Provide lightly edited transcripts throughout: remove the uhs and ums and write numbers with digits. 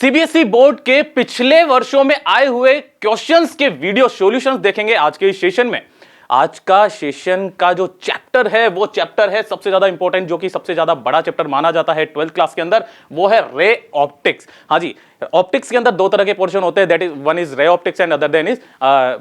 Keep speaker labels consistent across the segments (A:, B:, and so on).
A: CBSE board के पिछले वर्षों में आए हुए क्वेश्चंस के वीडियो सॉल्यूशंस देखेंगे आज के इस सेशन में। आज का सेशन का जो चैप्टर है वो चैप्टर है सबसे ज्यादा इंपॉर्टेंट, जो कि सबसे ज्यादा बड़ा चैप्टर माना जाता है 12th क्लास के अंदर, वो है रे ऑप्टिक्स। हाँ जी, ऑप्टिक्स के अंदर दो तरह के पोर्शन होते हैं, that is one is ray optics and other than is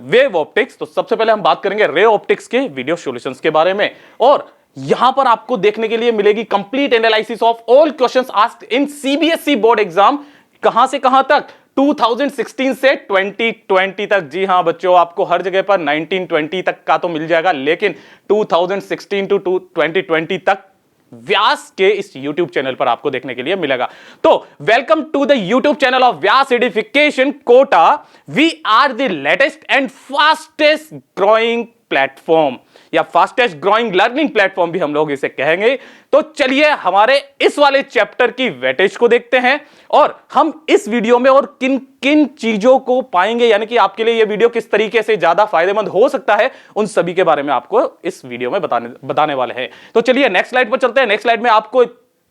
A: wave optics. तो सबसे पहले हम बात करेंगे रे ऑप्टिक्स के वीडियो सॉल्यूशंस के बारे में, और यहां पर आपको देखने के लिए मिलेगी complete analysis of all questions asked in CBSE board exam. कहां से कहां तक? 2016 से 2020 तक। जी हां बच्चों, आपको हर जगह पर 1920 तक का तो मिल जाएगा, लेकिन 2016 टू 2020 तक व्यास के इस YouTube चैनल पर आपको देखने के लिए मिलेगा। तो welcome to the YouTube channel of Vyas edification Kota. We are the latest and fastest growing platform, या फास्टेस्ट ग्रोइंग लर्निंग प्लेटफॉर्म भी हम लोग इसे कहेंगे। तो चलिए हमारे इस वाले चैप्टर की वेटेज को देखते हैं, और हम इस वीडियो में और किन किन चीजों को पाएंगे, यानी कि आपके लिए यह वीडियो किस तरीके से ज्यादा फायदेमंद हो सकता है, उन सभी के बारे में आपको इस वीडियो में बताने वाले हैं। तो चलिए नेक्स्ट स्लाइड पर चलते हैं। नेक्स्ट स्लाइड में आपको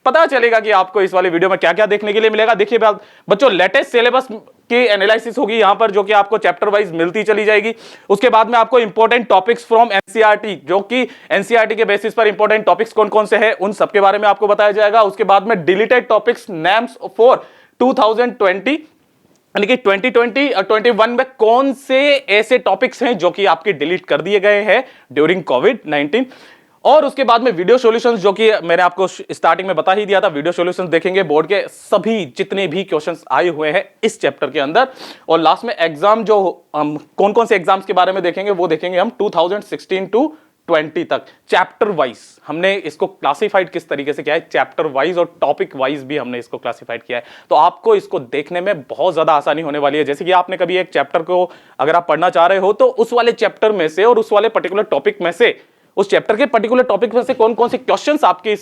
A: पता चलेगा कि आपको इस वाले वीडियो में क्या क्या देखने के लिए मिलेगा। देखिए बच्चों, लेटेस्ट सिलेबस की एनालिसिस होगी यहां पर, जो कि आपको चैप्टर वाइज मिलती चली जाएगी। उसके बाद में आपको इंपॉर्टेंट टॉपिक्स फ्रॉम एनसीईआरटी, जो कि एनसीईआरटी के बेसिस पर इंपॉर्टेंट टॉपिक्स कौन कौन से हैं, उन सब के बारे में आपको बताया जाएगा। उसके बाद में डिलीटेड टॉपिक्स नेम्स फॉर 2020, यानी कि 2020 और 21 में कौन से ऐसे टॉपिक्स हैं जो कि आपके डिलीट कर दिए गए हैं ड्यूरिंग कोविड-19। और उसके बाद में वीडियो सॉल्यूशंस, जो कि मैंने आपको स्टार्टिंग में बता ही दिया था, वीडियो सॉल्यूशंस देखेंगे बोर्ड के सभी जितने भी क्वेश्चंस आए हुए हैं इस चैप्टर के अंदर। और लास्ट में एग्जाम जो कौन कौन से एग्जाम्स के बारे में देखेंगे वो देखेंगे हम 2016 टू 20 तक चैप्टर वाइज। हमने इसको क्लासिफाइड किस तरीके से किया है, चैप्टर वाइज और टॉपिक वाइज भी हमने इसको क्लासिफाइड किया है। तो आपको इसको देखने में बहुत ज्यादा आसानी होने वाली है। जैसे कि आपने कभी एक चैप्टर को अगर आप पढ़ना चाह रहे हो, तो उस वाले चैप्टर में से और उस वाले पर्टिकुलर टॉपिक में से, उस चैप्टर के पर्टिकुलर टॉपिक में से कौन कौन से क्वेश्चंस आपके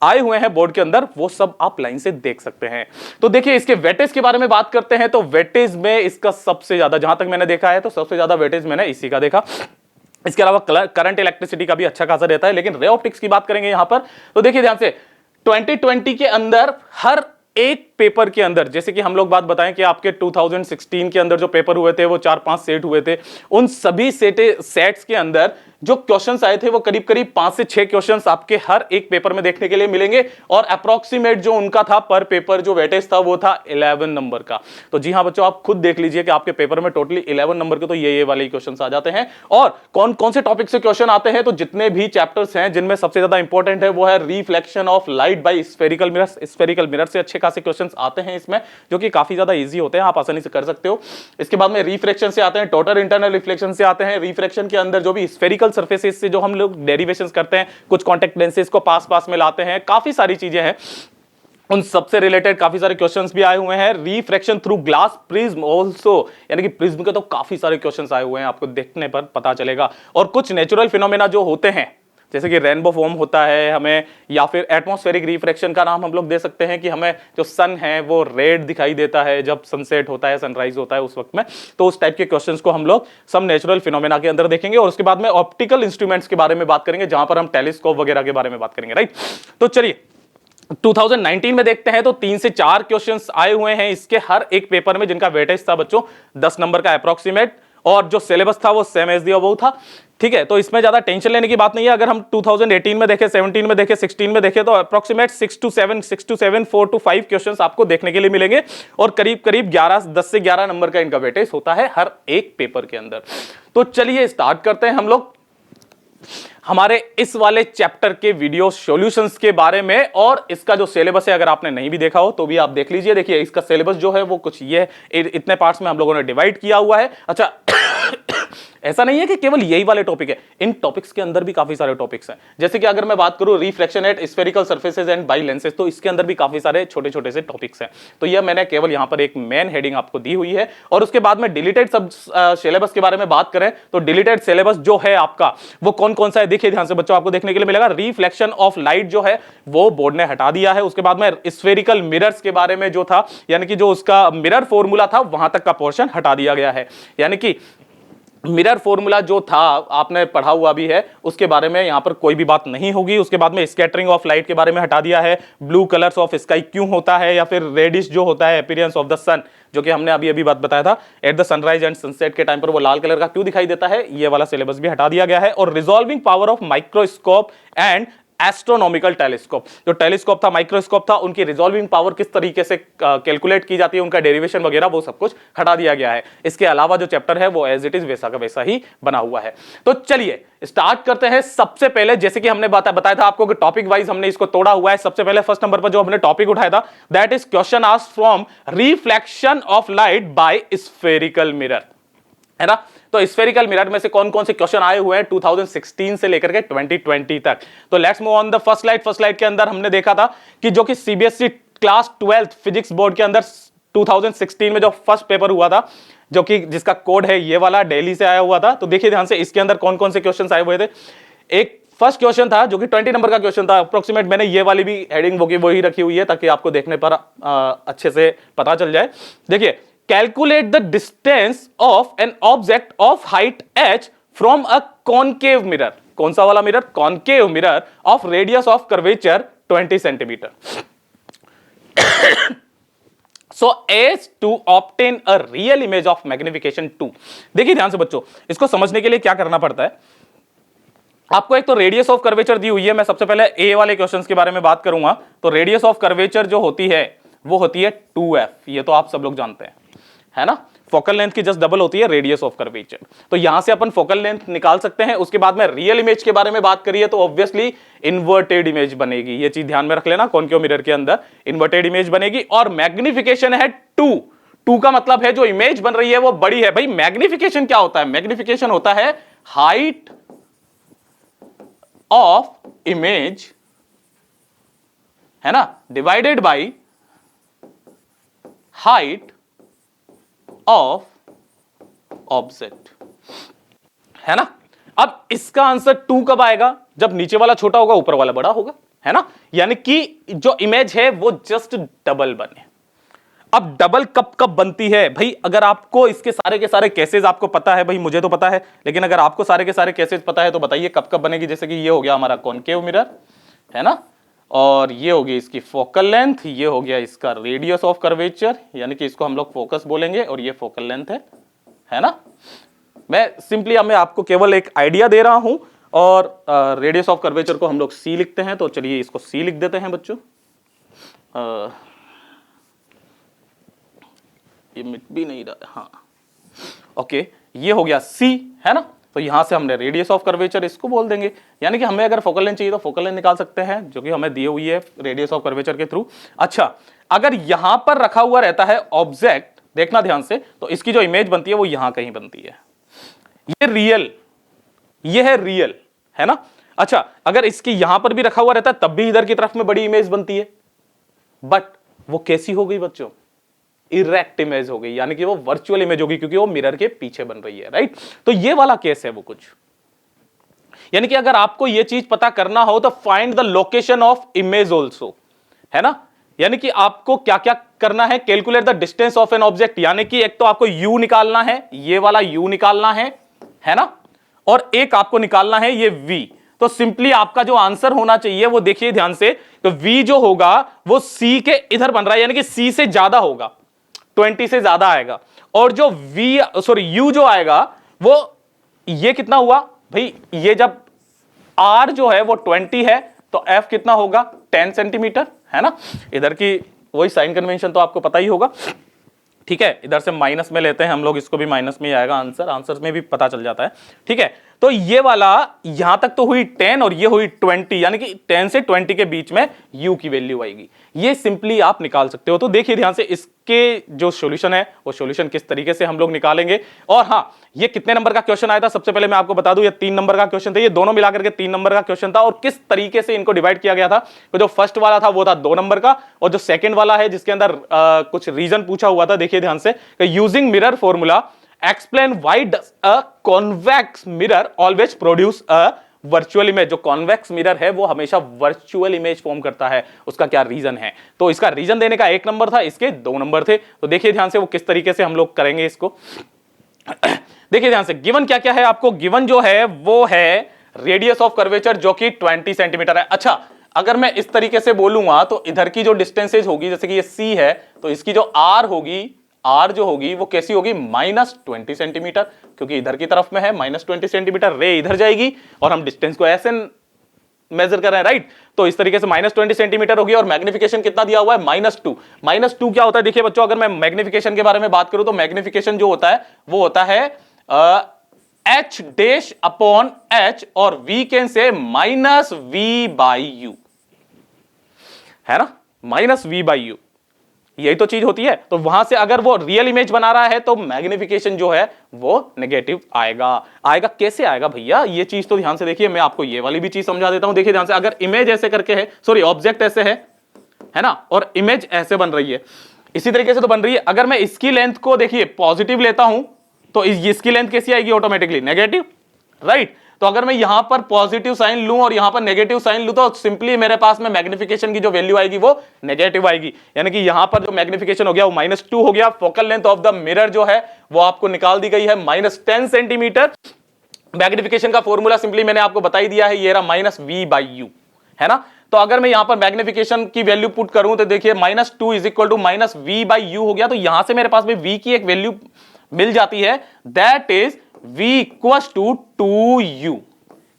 A: आए हुए हैं बोर्ड के अंदर, वो सब आप लाइन से देख सकते हैं। तो देखिए इसके वेटेज के बारे में बात करते हैं। तो वेटेज में इसका सबसे ज्यादा, जहां तक मैंने देखा है, तो सबसे ज्यादा वेटेज मैंने इसी का देखा। इसके अलावा करंट इलेक्ट्रिसिटी का भी अच्छा खासा रहता है, लेकिन रे ऑप्टिक्स की बात करेंगे यहां पर। तो देखिए ध्यान से, 2020 के अंदर हर एक पेपर के अंदर, जैसे कि हम लोग बात बताएं कि आपके 2016 के अंदर जो पेपर हुए थे वो 4-5 सेट हुए थे, उन सभी सेट्स के अंदर जो क्वेश्चंस आए थे वो करीब करीब 5 से 6 क्वेश्चंस आपके हर एक पेपर में देखने के लिए मिलेंगे। और अप्रोक्सीमेट जो उनका था पर पेपर जो वेटेज था वो था 11 नंबर का। तो जी हां बच्चों, आप खुद देख लीजिए कि आपके पेपर में टोटली 11 नंबर के तो ये वाले क्वेश्चंस आ जाते हैं। और कौन कौन से टॉपिक से क्वेश्चन आते हैं, तो जितने भी चैप्टर्स हैं जिनमें सबसे ज्यादा इंपॉर्टेंट है वो है reflection of light by spherical mirrors. Spherical mirror से अच्छे खासे क्वेश्चंस आते हैं इसमें, जो कि काफी ज्यादा इजी होते हैं, आप आसानी से कर सकते हो। इसके बाद में रिफ्रैक्शन से आते हैं, टोटल इंटरनल रिफ्लेक्शन से आते हैं। रिफ्रैक्शन के अंदर जो भी स्फेरिकल सरफेसेस से जो हम लोग डेरिवेशंस करते हैं, कुछ कॉन्टेक्ट लेंसेज को पास में लाते हैं, काफी सारी चीजें हैं, उन सबसे रिलेटेड काफी सारे क्वेश्चंस भी आए हुए हैं। Refraction through glass prism also, यानी कि प्रिज्म के तो काफी सारे क्वेश्चंस आए हुए हैं, आपको देखने पर पता चलेगा। और कुछ नेचुरल फिनोमेना जो होते हैं, जैसे कि रेनबो फॉर्म होता है हमें, या फिर एटमॉस्फेरिक रिफ्रैक्शन का नाम हम लोग दे सकते हैं कि हमें जो सन है वो रेड दिखाई देता है जब सनसेट होता है, सनराइज होता है उस वक्त में। तो उस टाइप के क्वेश्चंस को हम लोग सब नेचुरल फिनोमेना के अंदर देखेंगे। और उसके बाद में ऑप्टिकल इंस्ट्रूमेंट्स के बारे में बात करेंगे, जहां पर हम टेलीस्कोप वगैरह के बारे में बात करेंगे, राइट। तो चलिए 2019 में देखते हैं। तो 3 से 4 क्वेश्चंस आए हुए हैं इसके हर एक पेपर में, जिनका वेटेज था बच्चों 10 नंबर का अप्रोक्सीमेट, और जो सिलेबस था वो सेम एज द अबव था। ठीक है, तो इसमें ज्यादा टेंशन लेने की बात नहीं है। अगर हम 2018 में देखें, 17 में देखें, 16 में देखें, तो अप्रोक्सीमेट 6 to 7, 4 to 5 क्वेश्चंस आपको देखने के लिए मिलेंगे, और करीब करीब 10 से 11 नंबर का इनका वेटेज होता है हर एक पेपर के अंदर। तो चलिए स्टार्ट करते हैं हम लोग हमारे इस वाले चैप्टर के वीडियो सॉल्यूशंस के बारे में। और इसका जो सिलेबस है, अगर आपने नहीं भी देखा हो तो भी आप देख लीजिए। देखिए इसका सिलेबस जो है वो कुछ ये इतने पार्ट्स में हम लोगों ने डिवाइड किया हुआ है। अच्छा ऐसा नहीं है कि केवल यही वाले टॉपिक है, इन टॉपिक्स के अंदर भी काफी सारे टॉपिक्स हैं। जैसे कि अगर मैं बात करूं reflection eight spherical surfaces and by lenses, तो इसके अंदर भी काफी सारे छोटे छोटे से टॉपिक्स हैं। तो यह मैंने केवल यहां पर एक मेन हेडिंग आपको दी हुई है। और उसके बाद में डिलीटेड सब सिलेबस के बारे में बात करें, तो डिलीटेड सिलेबस जो है आपका वो कौन कौन सा है, देखिए ध्यान से बच्चों, आपको देखने के लिए मिलेगा। रिफ्लेक्शन ऑफ लाइट जो है वो बोर्ड ने हटा दिया है। उसके बाद में स्फेरिकल मिरर्स के बारे में जो था, यानी कि जो उसका मिरर फॉर्मूला था वहां तक का पोर्शन हटा दिया गया है। यानी कि मिरर फॉर्मूला जो था आपने पढ़ा हुआ भी है, उसके बारे में यहां पर कोई भी बात नहीं होगी। उसके बाद में स्कैटरिंग ऑफ लाइट के बारे में हटा दिया है, ब्लू कलर्स ऑफ स्काई क्यों होता है, या फिर रेडिश जो होता है अपीयरेंस ऑफ द सन, जो कि हमने अभी अभी बात बताया था, at the sunrise and sunset के टाइम पर वो लाल कलर का क्यों दिखाई देता है, ये वाला सिलेबस भी हटा दिया गया है। और resolving power of microscope and astronomical telescope, जो टेलीस्कोप था, माइक्रोस्कोप था, उनकी रिजॉल्विंग पावर किस तरीके से कैलकुलेट की जाती है, उनका डेरिवेशन वगैरह वो सब कुछ हटा दिया गया है। इसके अलावा जो चैप्टर है वो एज इट इज वैसा का वैसा ही बना हुआ है। तो चलिए स्टार्ट करते हैं। सबसे पहले जैसे कि हमने बताया था आपको कि टॉपिक वाइज हमने इसको तोड़ा हुआ है। सबसे पहले फर्स्ट नंबर पर जो हमने टॉपिक उठाया था that is question asked from reflection of light by spherical mirror, है ना। तो स्फेरिकल मिरर में से कौन कौन से क्वेश्चन आए हुए हैं 2016 से लेकर के 2020 तक। तो let's move on the first slide. First slide के अंदर हमने देखा था कि जो कि सीबीएसई क्लास 12 फिजिक्स बोर्ड के अंदर 2016 में जो फर्स्ट पेपर हुआ था, जो कि जिसका कोड है ये वाला, दिल्ली से आया हुआ था। तो देखिए ध्यान से इसके अंदर कौन कौन से क्वेश्चन आए हुए थे। एक फर्स्ट क्वेश्चन था जो कि 20 नंबर का क्वेश्चन था अप्रोक्सीमेट। मैंने ये वाली भी हेडिंग वो ही रखी हुई है ताकि आपको देखने पर अच्छे से पता चल जाए। देखिए, calculate the distance of an object of height h from a concave mirror. कौन सा वाला mirror? Concave mirror of radius of curvature 20 centimetre. So as to obtain a real image of magnification 2। देखिए ध्यान से बच्चों, इसको समझने के लिए क्या करना पड़ता है, आपको एक तो रेडियस ऑफ कर्वेचर दी हुई है। मैं सबसे पहले ए वाले क्वेश्चंस के बारे में बात करूंगा। तो रेडियस ऑफ कर्वेचर जो होती है वो होती है 2f, ये तो आप सब लोग जानते हैं, है ना। फोकल लेंथ की जस्ट डबल होती है रेडियस ऑफ कर्वेचर। तो यहां से अपन फोकल लेंथ निकाल सकते हैं। उसके बाद में रियल इमेज के बारे में बात करिए तो ऑब्वियसली इन्वर्टेड इमेज बनेगी। ये चीज ध्यान में रख लेना, कॉनकेव मिरर के अंदर इन्वर्टेड इमेज बनेगी। और मैग्निफिकेशन है 2 का मतलब है जो इमेज बन रही है वो बड़ी है। भाई मैग्निफिकेशन क्या होता है? मैग्निफिकेशन होता है हाइट ऑफ इमेज, है ना, divided by height of object, है ना। अब इसका आंसर 2 कब आएगा? जब नीचे वाला छोटा होगा ऊपर वाला बड़ा होगा, है ना। यानी कि जो इमेज है वो जस्ट डबल बने। अब डबल कब कब बनती है भाई? अगर आपको इसके सारे के सारे केसेस आपको पता है, भाई मुझे तो पता है, लेकिन अगर आपको सारे के सारे केसेस पता है तो बताइए कब कब बनेगी। जैसे कि ये हो गया हमारा कॉनकेव मिरर, है ना, और ये हो गया इसकी फोकल लेंथ, ये हो गया इसका रेडियस ऑफ कर्वेचर, यानी कि इसको हम लोग फोकस बोलेंगे, और ये फोकल लेंथ है ना। मैं सिंपली मैं आपको केवल एक आइडिया दे रहा हूं। और रेडियस ऑफ कर्वेचर को हम लोग सी लिखते हैं, तो चलिए इसको सी लिख देते हैं बच्चों। ये मिट भी नहीं रहा, हाँ ओके, ये हो गया सी, है ना। तो यहां से हमने रेडियस ऑफ कर्वेचर इसको बोल देंगे। यानी कि हमें अगर फोकल लेंथ चाहिए तो फोकल लेंथ निकाल सकते हैं, जो कि हमें दी हुई है रेडियस ऑफ कर्वेचर के थ्रू। अच्छा, अगर यहां पर रखा हुआ रहता है ऑब्जेक्ट, देखना ध्यान से, तो इसकी जो इमेज बनती है वो यहां कहीं बनती है। ये रियल, ये है रियल, है ना। अच्छा, अगर इसकी यहां पर भी रखा हुआ रहता है तब भी इधर की तरफ में बड़ी इमेज बनती है, बट वो कैसी हो गई बच्चों? इरेक्ट इमेज हो गई, यानी कि वो वर्चुअल इमेज होगी, क्योंकि वो मिरर के पीछे बन रही है, राइट। तो ये वाला केस है वो कुछ। यानी कि अगर आपको ये चीज पता करना हो तो find the location of image also, है ना। यानी कि आपको क्या क्या करना है, calculate the distance of an object. यानी कि एक तो आपको u निकालना है, ये वाला u निकालना है ना, और एक आपको निकालना है ये v। तो सिंपली आपका जो आंसर होना चाहिए वो देखिए ध्यान से, तो v जो होगा वो c के इधर बन रहा है, यानी कि c से ज्यादा होगा, 20 से ज्यादा आएगा। और जो u जो आएगा वो ये कितना हुआ भाई? ये जब r जो है वो 20 है तो f कितना होगा? 10 सेंटीमीटर, है ना। इधर की वही साइन कन्वेंशन तो आपको पता ही होगा, ठीक है। इधर से माइनस में लेते हैं हम लोग, इसको भी माइनस में ही आएगा आंसर, आंसर में भी पता चल जाता है, ठीक है। तो ये वाला यहां तक तो हुई 10 और ये हुई 20, यानी कि 10 से 20 के बीच में u की वैल्यू आएगी। ये सिंपली आप निकाल सकते हो। तो देखिए ध्यान से, इसके जो सॉल्यूशन है वो सॉल्यूशन किस तरीके से हम लोग निकालेंगे। और हाँ, ये कितने नंबर का क्वेश्चन आया था सबसे पहले मैं आपको बता दूं, ये 3 नंबर का क्वेश्चन था। ये दोनों मिलाकर के 3 नंबर का क्वेश्चन था। और किस तरीके से इनको डिवाइड किया गया था, तो जो फर्स्ट वाला था वो था 2 नंबर का, और जो सेकंड वाला है जिसके अंदर कुछ रीजन पूछा हुआ था, देखिए ध्यान से, using mirror formula explain why does a convex mirror always produce a virtual image. जो कॉन्वेक्स मिरर है वो हमेशा वर्चुअल इमेज फॉर्म करता है, उसका क्या रीजन है। तो इसका रीजन देने का 1 नंबर था, इसके 2 नंबर थे। तो देखिए ध्यान से वो किस तरीके से हम लोग करेंगे इसको। देखिए ध्यान से, गिवन क्या क्या है आपको, गिवन जो है वो है रेडियस ऑफ कर्वेचर जो कि 20 सेंटीमीटर है। अच्छा, अगर मैं इस तरीके से बोलूंगा तो इधर की जो डिस्टेंसेज होगी, जैसे कि ये सी है, तो इसकी जो आर होगी, आर जो होगी वो कैसी होगी, -20 सेंटीमीटर, क्योंकि इधर की तरफ में है -20 सेंटीमीटर, रे इधर जाएगी और हम डिस्टेंस को ऐसे मेजर कर रहे हैं, राइट। तो इस तरीके से -20 सेंटीमीटर होगी और मैग्निफिकेशन कितना दिया हुआ है, -2। -2 क्या होता है, देखिए बच्चों, अगर मैं मैग्निफिकेशन के बारे में बात करूं तो मैग्निफिकेशन जो होता है वो होता है h डैश अपॉन h, और वी कैन से -v/u, है ना, -v/u, यही तो चीज होती है। तो वहां से अगर वो रियल इमेज बना रहा है तो मैग्निफिकेशन जो है वो नेगेटिव आएगा। आएगा कैसे आएगा भैया, ये चीज तो ध्यान से देखिए, मैं आपको ये वाली भी चीज समझा देता हूं। देखिए ध्यान से, अगर इमेज ऐसे करके है, सॉरी ऑब्जेक्ट ऐसे है ना, और इमेज ऐसे बन रही है, इसी तरीके से तो बन रही है। अगर मैं इसकी लेंथ को देखिए पॉजिटिव लेता हूं तो इसकी लेंथ कैसी आएगी, ऑटोमेटिकली नेगेटिव, राइट। तो अगर मैं यहां पर पॉजिटिव साइन लूं और यहां पर नेगेटिव साइन लूं तो सिंपली मेरे पास में मैग्निफिकेशन की जो वैल्यू आएगी वो नेगेटिव आएगी। यानी कि यहां पर जो मैग्निफिकेशन हो गया वो -2 हो गया। Focal length of the mirror जो है वो आपको निकाल दी गई है -10 सेंटीमीटर। मैग्निफिकेशन का फॉर्मूला सिंपली मैंने आपको बता ही दिया है, ये रहा -v/u, है ना। तो अगर मैं यहां पर मैग्निफिकेशन की वैल्यू पुट करूं तो देखिए -2 इज इक्वल टू -v/u हो गया। तो यहां से मेरे पास में v की एक वैल्यू मिल जाती है, that is v equals to 2u।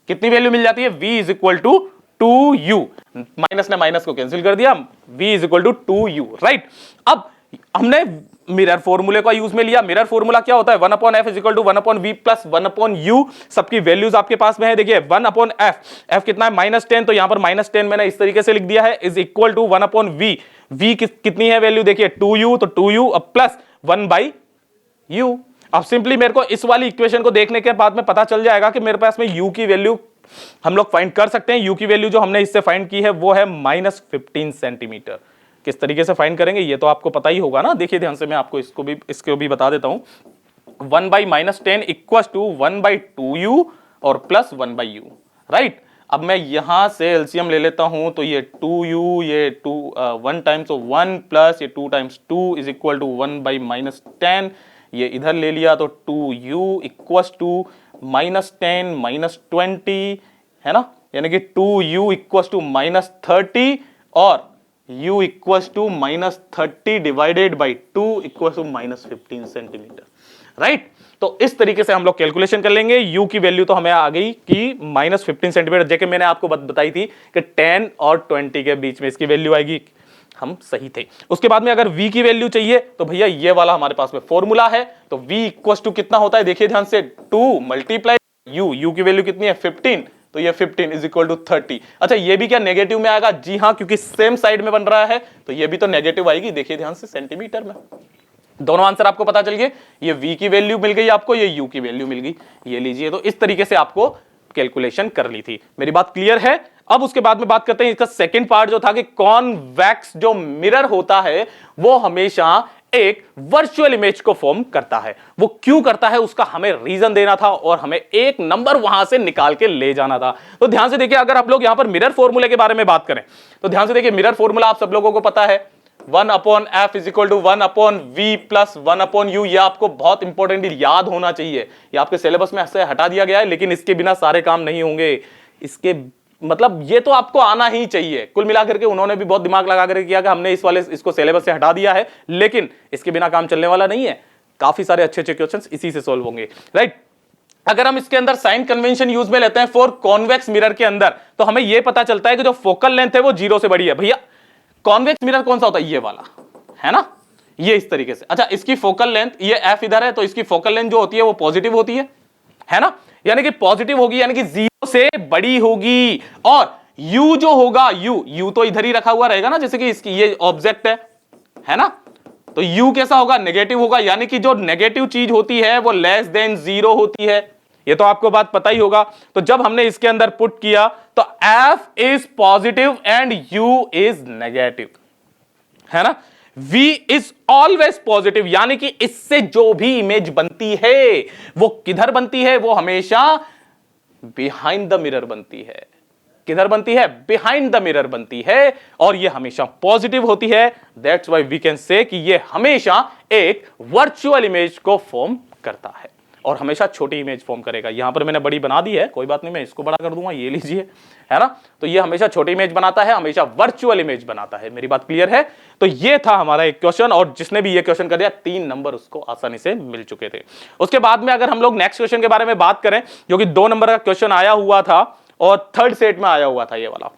A: कितनी वैल्यू मिल जाती है, v is equal to 2u, minus ने माइनस को कैंसिल कर दिया, v is equal to 2u, right. अब हमने मिरर फॉर्मूले का यूज में लिया। मिरर फॉर्मूला क्या होता है, 1/f is equal to 1/v plus 1/u। सबकी वैल्यूज आपके पास में है, देखिए 1/f, f कितना है -10, तो यहां पर -10 मैंने इस तरीके से लिख दिया है, is equal to 1/v। v कितनी है वैल्यू, देखिए 2u, तो 2u अब प्लस 1/u। अब सिंपली मेरे को इस वाली इक्वेशन को देखने के बाद में पता चल जाएगा कि मेरे पास में u की वैल्यू हम लोग फाइंड कर सकते हैं। u की वैल्यू जो हमने इससे फाइंड की है वो है -15 सेंटीमीटर। किस तरीके से फाइंड करेंगे ये तो आपको पता ही होगा ना। देखिए ध्यान से, मैं आपको इसको भी बता देता हूं। 1/-10 इक्वल्स टू 1/2u और प्लस 1/u, राइट। अब मैं यहां से एलसीएम ले लेता हूं तो ये 2u, ये 1 टाइम्स 1 प्लस ये 2 टाइम्स 2 इज इक्वल टू 1/-10, ये इधर ले लिया तो 2u इक्वल्स टू -10 -20, है ना, यानी कि 2u इक्वल्स टू -30 और u equals to -30 divided by 2 equals to -15 centimetre, right. तो इस तरीके से हम लोग कैलकुलेशन कर लेंगे। u की वैल्यू तो हमें आ गई कि -15 सेंटीमीटर, जैसे मैंने आपको बताई थी कि 10 और 20 के बीच में इसकी वैल्यू आएगी, हम सही थे। उसके बाद में अगर v की वैल्यू चाहिए तो भैया ये वाला हमारे पास में फॉर्मूला है। तो v इक्वल्स टू कितना होता है, देखिए ध्यान से, 2 मल्टीप्लाई u की वैल्यू कितनी है 15, तो ये 15 इज इक्वल टू 30। अच्छा, ये भी क्या नेगेटिव में आएगा, जी हाँ, क्योंकि सेम साइड में बन रहा है तो ये भी तो नेगेटिव आएगी। देखिए ध्यान से, सेंटीमीटर में दोनों आंसर आपको पता चल गए। ये v की वैल्यू मिल गई आपको, ये u की वैल्यू मिल गई, ये लीजिए। तो इस तरीके से आपको कैलकुलेशन कर ली थी। मेरी बात क्लियर है। अब उसके बाद में बात करते हैं इसका सेकंड पार्ट जो था कि कॉन्वेक्स जो मिरर होता है वो हमेशा एक वर्चुअल इमेज को फॉर्म करता है। वो क्यों करता है उसका हमें रीजन देना था और हमें एक नंबर वहां से निकाल के ले जाना था। तो ध्यान से देखिए, अगर आप लोग यहां पर मिरर फॉर्मूले के बारे में बात करें तो ध्यान से देखिए, मिरर फॉर्मूला आप सब लोगों को पता है, 1/f is equal to 1/v plus 1/u। ये आपको बहुत इंपॉर्टेंटली याद होना चाहिए। ये आपके सिलेबस में से हटा दिया गया है, लेकिन इसके बिना सारे काम नहीं होंगे। इसके मतलब ये तो आपको आना ही चाहिए। कुल मिलाकर के उन्होंने भी बहुत दिमाग लगा करके किया कि हमने इसको सिलेबस से हटा दिया है, लेकिन इसके बिना काम चलने वाला नहीं है। काफी सारे अच्छे अच्छे क्वेश्चंस इसी से सॉल्व होंगे, राइट। अगर हम इसके अंदर साइन कन्वेंशन यूज में लेते हैं फॉर कॉन्वेक्स मिरर के अंदर, तो हमें यह पता चलता है कि जो फोकल लेंथ है वो 0 से बड़ी है। भैया कॉन्वेक्स मिरर कौन सा होता है, ये वाला, है ना, ये इस तरीके से। अच्छा, इसकी फोकल लेंथ, ये f इधर है तो इसकी फोकल लेंथ जो होती है वो पॉजिटिव होती है ना, यानी कि पॉजिटिव होगी, यानी कि 0 से बड़ी होगी। और u जो होगा, u तो इधर ही रखा हुआ रहेगा ना, जैसे कि इसकी ये ऑब्जेक्ट है ना, तो u कैसा होगा, नेगेटिव होगा। यानी कि जो नेगेटिव चीज होती है वो लेस देन 0 होती है। ये तो आपको बात पता ही होगा। तो जब हमने इसके अंदर पुट किया तो f is positive and u is negative, है ना। v इज ऑलवेज पॉजिटिव, यानी कि इससे जो भी इमेज बनती है वो किधर बनती है, वो हमेशा बिहाइंड द मिरर बनती है। किधर बनती है, बिहाइंड द मिरर बनती है, और ये हमेशा पॉजिटिव होती है। That's why we can say कि ये हमेशा एक वर्चुअल इमेज को फॉर्म करता है, और हमेशा छोटी इमेज फॉर्म करेगा। यहां पर मैंने बड़ी बना दी है, कोई बात नहीं, मैं इसको बड़ा कर दूंगा, ये लीजिए, है ना। तो ये हमेशा छोटी इमेज बनाता है, हमेशा वर्चुअल इमेज बनाता है। मेरी बात क्लियर है। तो ये था हमारा एक क्वेश्चन, और जिसने भी ये क्वेश्चन कर दिया 3 नंबर उसको आसानी से मिल चुके थे। उसके बाद में अगर हम लोग नेक्स्ट क्वेश्चन के बारे में बात करें, जो कि 2 नंबर का क्वेश्चन आया हुआ था और 3rd सेट में आया हुआ था ये वाला,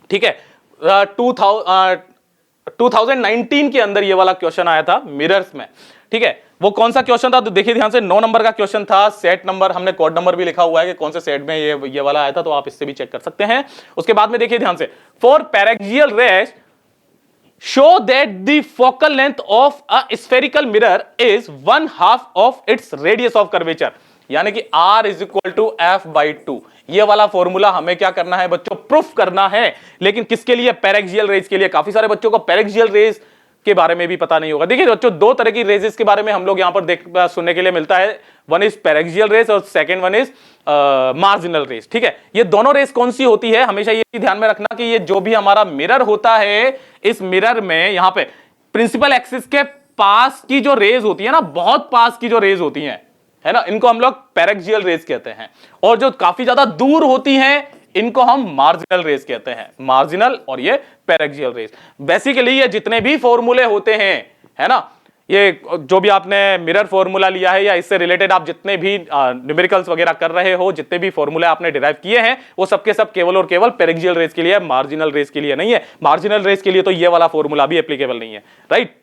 A: ठीक है। 2019 के अंदर ये वाला क्वेश्चन आया था मिरर्स में, ठीक है। वो कौन सा क्वेश्चन था तो देखिए ध्यान से, 9 नंबर का क्वेश्चन था। सेट नंबर, हमने कोड नंबर भी लिखा हुआ है कि कौन से सेट में ये वाला आया था, तो आप इससे भी चेक कर सकते हैं। उसके बाद में देखिए ध्यान से, for paraxial rays show that the focal length of a spherical mirror is 1/2 of its radius of curvature, यानी कि R is equal to F/2। ये वाला फॉर्मूला हमें क्या करना है बच्चों, प्रूफ करना है। लेकिन किसके लिए, पैरेक्सियल रेज के लिए। काफी सारे बच्चों को पैरेक्सियल रेज के बारे में भी पता नहीं होगा। देखिए बच्चों, 2 तरह की रेजेस के बारे में हम लोग यहां पर सुनने के लिए मिलता है। वन इज पैरेक्सियल रेज और second one is marginal rays, ठीक है। ये दोनों रेज कौन सी होती है, हमेशा ये ध्यान में रखना कि ये जो भी हमारा मिरर होता है, इस मिरर में यहां पे प्रिंसिपल एक्सिस के पास की जो रेज होती है ना, बहुत पास की जो रेज होती है, है ना, इनको हम लोग पैरेक्सियल रेज कहते हैं। और जो काफी ज्यादा दूर होती हैं, इनको हम मार्जिनल रेज कहते हैं। मार्जिनल और ये पैरेक्सियल रेज। बेसिकली ये जितने भी फॉर्मूले होते हैं, है ना, ये जो भी आपने मिरर फॉर्मूला लिया है या इससे रिलेटेड आप जितने भी न्यूमेरिकल्स वगैरह कर रहे हो, जितने भी फॉर्मूले आपने डिराइव किए हैं, वो सबके सब केवल और केवल पैरेक्सियल रेज के लिए, मार्जिनल रेज के लिए नहीं है। मार्जिनल रेज के लिए तो ये वाला फॉर्मूला भी एप्लीकेबल नहीं है, राइट।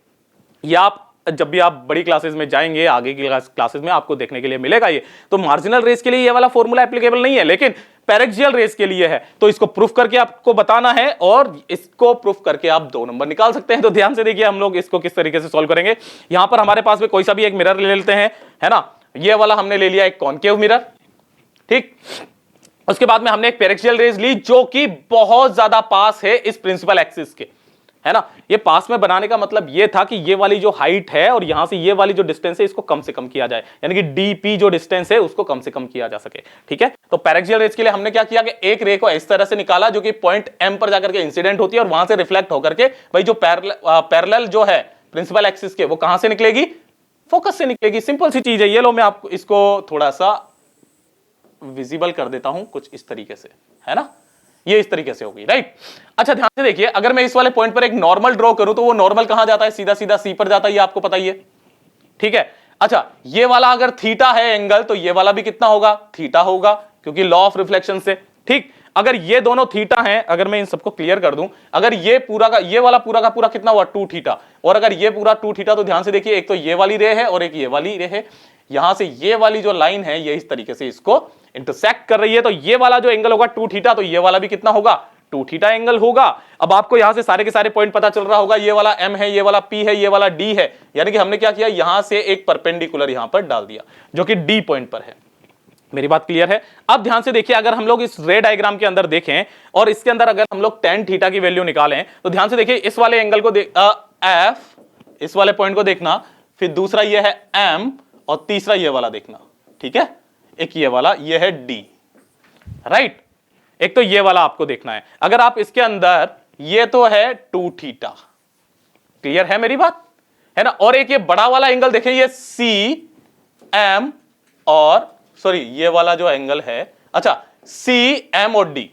A: ये आप जब भी आप बड़ी क्लासेस में जाएंगे, आगे की क्लासेस में आपको देखने के लिए मिलेगा ये। तो मार्जिनल रेज के लिए ये वाला फॉर्मूला एप्लीकेबल नहीं है, लेकिन पैरेक्सियल रेज के लिए है। तो इसको प्रूफ करके आपको बताना है, और इसको प्रूफ करके आप 2 नंबर निकाल सकते हैं। तो ध्यान से देखिए हम लोग इसको किस तरीके से सॉल्व करेंगे। यहां पर हमारे पास में कोई सा भी एक मिरर ले लेते हैं, है ना। ये वाला हमने ले लिया एक कॉनकेव मिरर, ठीक। उसके बाद में हमने एक पैरेक्सियल रेज ली जो कि बहुत ज्यादा पास है इस प्रिंसिपल एक्सिस के, है ना। ये पास में बनाने का मतलब ये था कि ये वाली जो हाइट है और यहां से ये वाली जो डिस्टेंस है, इसको कम से कम किया जाए, यानी कि डीपी जो डिस्टेंस है उसको कम से कम किया जा सके, ठीक है। तो पैरेक्सियल रेज के लिए हमने क्या किया कि एक रे को इस तरह से निकाला जो कि पॉइंट M पर जाकर के इंसिडेंट होती है, और वहां से रिफ्लेक्ट होकर के भाई जो पैरेलल जो है प्रिंसिपल एक्सिस के, वो कहां से निकलेगी, फोकस से निकलेगी। सिंपल सी चीज है। ये लो, मैं आपको इसको थोड़ा सा विजिबल कर देता हूं कुछ इस तरीके से, है ना। ये इस तरीके से होगी, राइट। अच्छा ध्यान से देखिए, अगर मैं इस वाले पॉइंट पर एक नॉर्मल ड्रॉ करूं तो वो नॉर्मल कहां जाता है, सीधा सीधा C पर जाता है, ये आपको पता ही है, ठीक है। अच्छा, ये वाला अगर थीटा है एंगल, तो ये वाला भी कितना होगा, थीटा होगा, क्योंकि लॉ ऑफ रिफ्लेक्शन से, ठीक। अगर ये दोनों थीटा हैं, अगर मैं इन सबको क्लियर कर दूं, अगर ये पूरा का ये वाला पूरा का पूरा कितना हुआ, 2 थीटा, और अगर ये पूरा 2 थीटा, तो ध्यान से देखिए, एक तो ये वाली रे है और एक ये वाली रे है। यहां से ये वाली जो लाइन है, ये इस तरीके से इसको इंटरसेक्ट कर रही है, तो ये वाला जो एंगल होगा 2 थीटा, तो ये वाला भी कितना होगा, 2 थीटा एंगल होगा। अब आपको यहां से सारे के सारे पॉइंट पता चल रहा होगा, ये वाला M है, ये वाला P है, ये वाला D है, यानी कि हमने क्या किया, यहां से एक परपेंडिकुलर यहां पर डाल दिया जो कि D पॉइंट पर है। मेरी बात क्लियर है। अब ध्यान से देखिए, अगर हम लोग इस रे डायग्राम के अंदर देखें और इसके अंदर अगर हम लोग tan थीटा की वैल्यू निकालें, तो ध्यान से देखिए, इस वाले एंगल को F, इस वाले पॉइंट को देखना, फिर दूसरा ये है M, और तीसरा ये वाला देखना, ठीक है। एक ये वाला, ये है D, राइट। एक तो ये वाला आपको देखना है। अगर आप इसके अंदर, ये तो है 2 थीटा, क्लियर है मेरी बात, है ना। और एक ये बड़ा वाला एंगल देखें, ये CM, और सॉरी ये वाला जो एंगल है, अच्छा CM और D,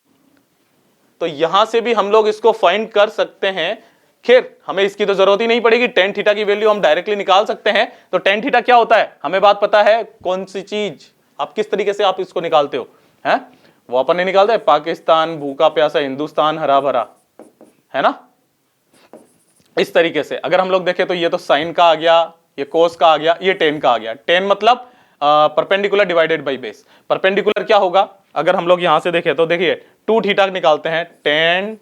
A: तो यहां से भी हम लोग इसको फाइंड कर सकते हैं। खैर हमें इसकी तो जरूरत ही नहीं पड़ेगी, tan थीटा की वैल्यू हम डायरेक्टली निकाल सकते हैं। तो tan थीटा क्या होता है, हमें बात पता है, कौन सी चीज, आप किस तरीके से आप इसको निकालते हो, हैं वो अपन नहीं निकालते, पाकिस्तान भूखा प्यासा, हिंदुस्तान हरा भरा, है ना। इस तरीके से अगर हम लोग देखें तो ये तो साइन का आ गया, ये कोस का आ गया, ये tan का आ गया। tan मतलब perpendicular divided by base. Perpendicular क्या होगा, अगर हम लोग यहां से देखें तो देखिए 2 थीटा निकालते हैं, tan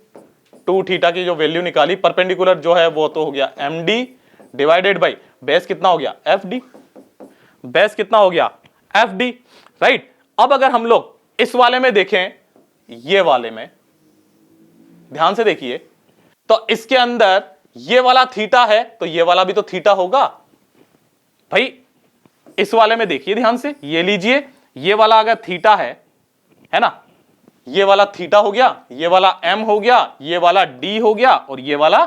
A: 2 थीटा की जो वैल्यू निकाली, परपेंडिकुलर जो है वो तो हो गया MD डिवाइडेड बाई बेस कितना हो गया, FD, बेस कितना हो गया, FD, राइट। अब अगर हम लोग इस वाले में देखें, ये वाले में ध्यान से देखिए, तो इसके अंदर ये वाला थीटा है, तो ये वाला भी तो थीटा होगा भाई। इस वाले में देखिए ध्यान से, ये लीजिए, ये वाला अगर थीटा है ना, ये वाला थीटा हो गया, ये वाला M हो गया, ये वाला D हो गया, और ये वाला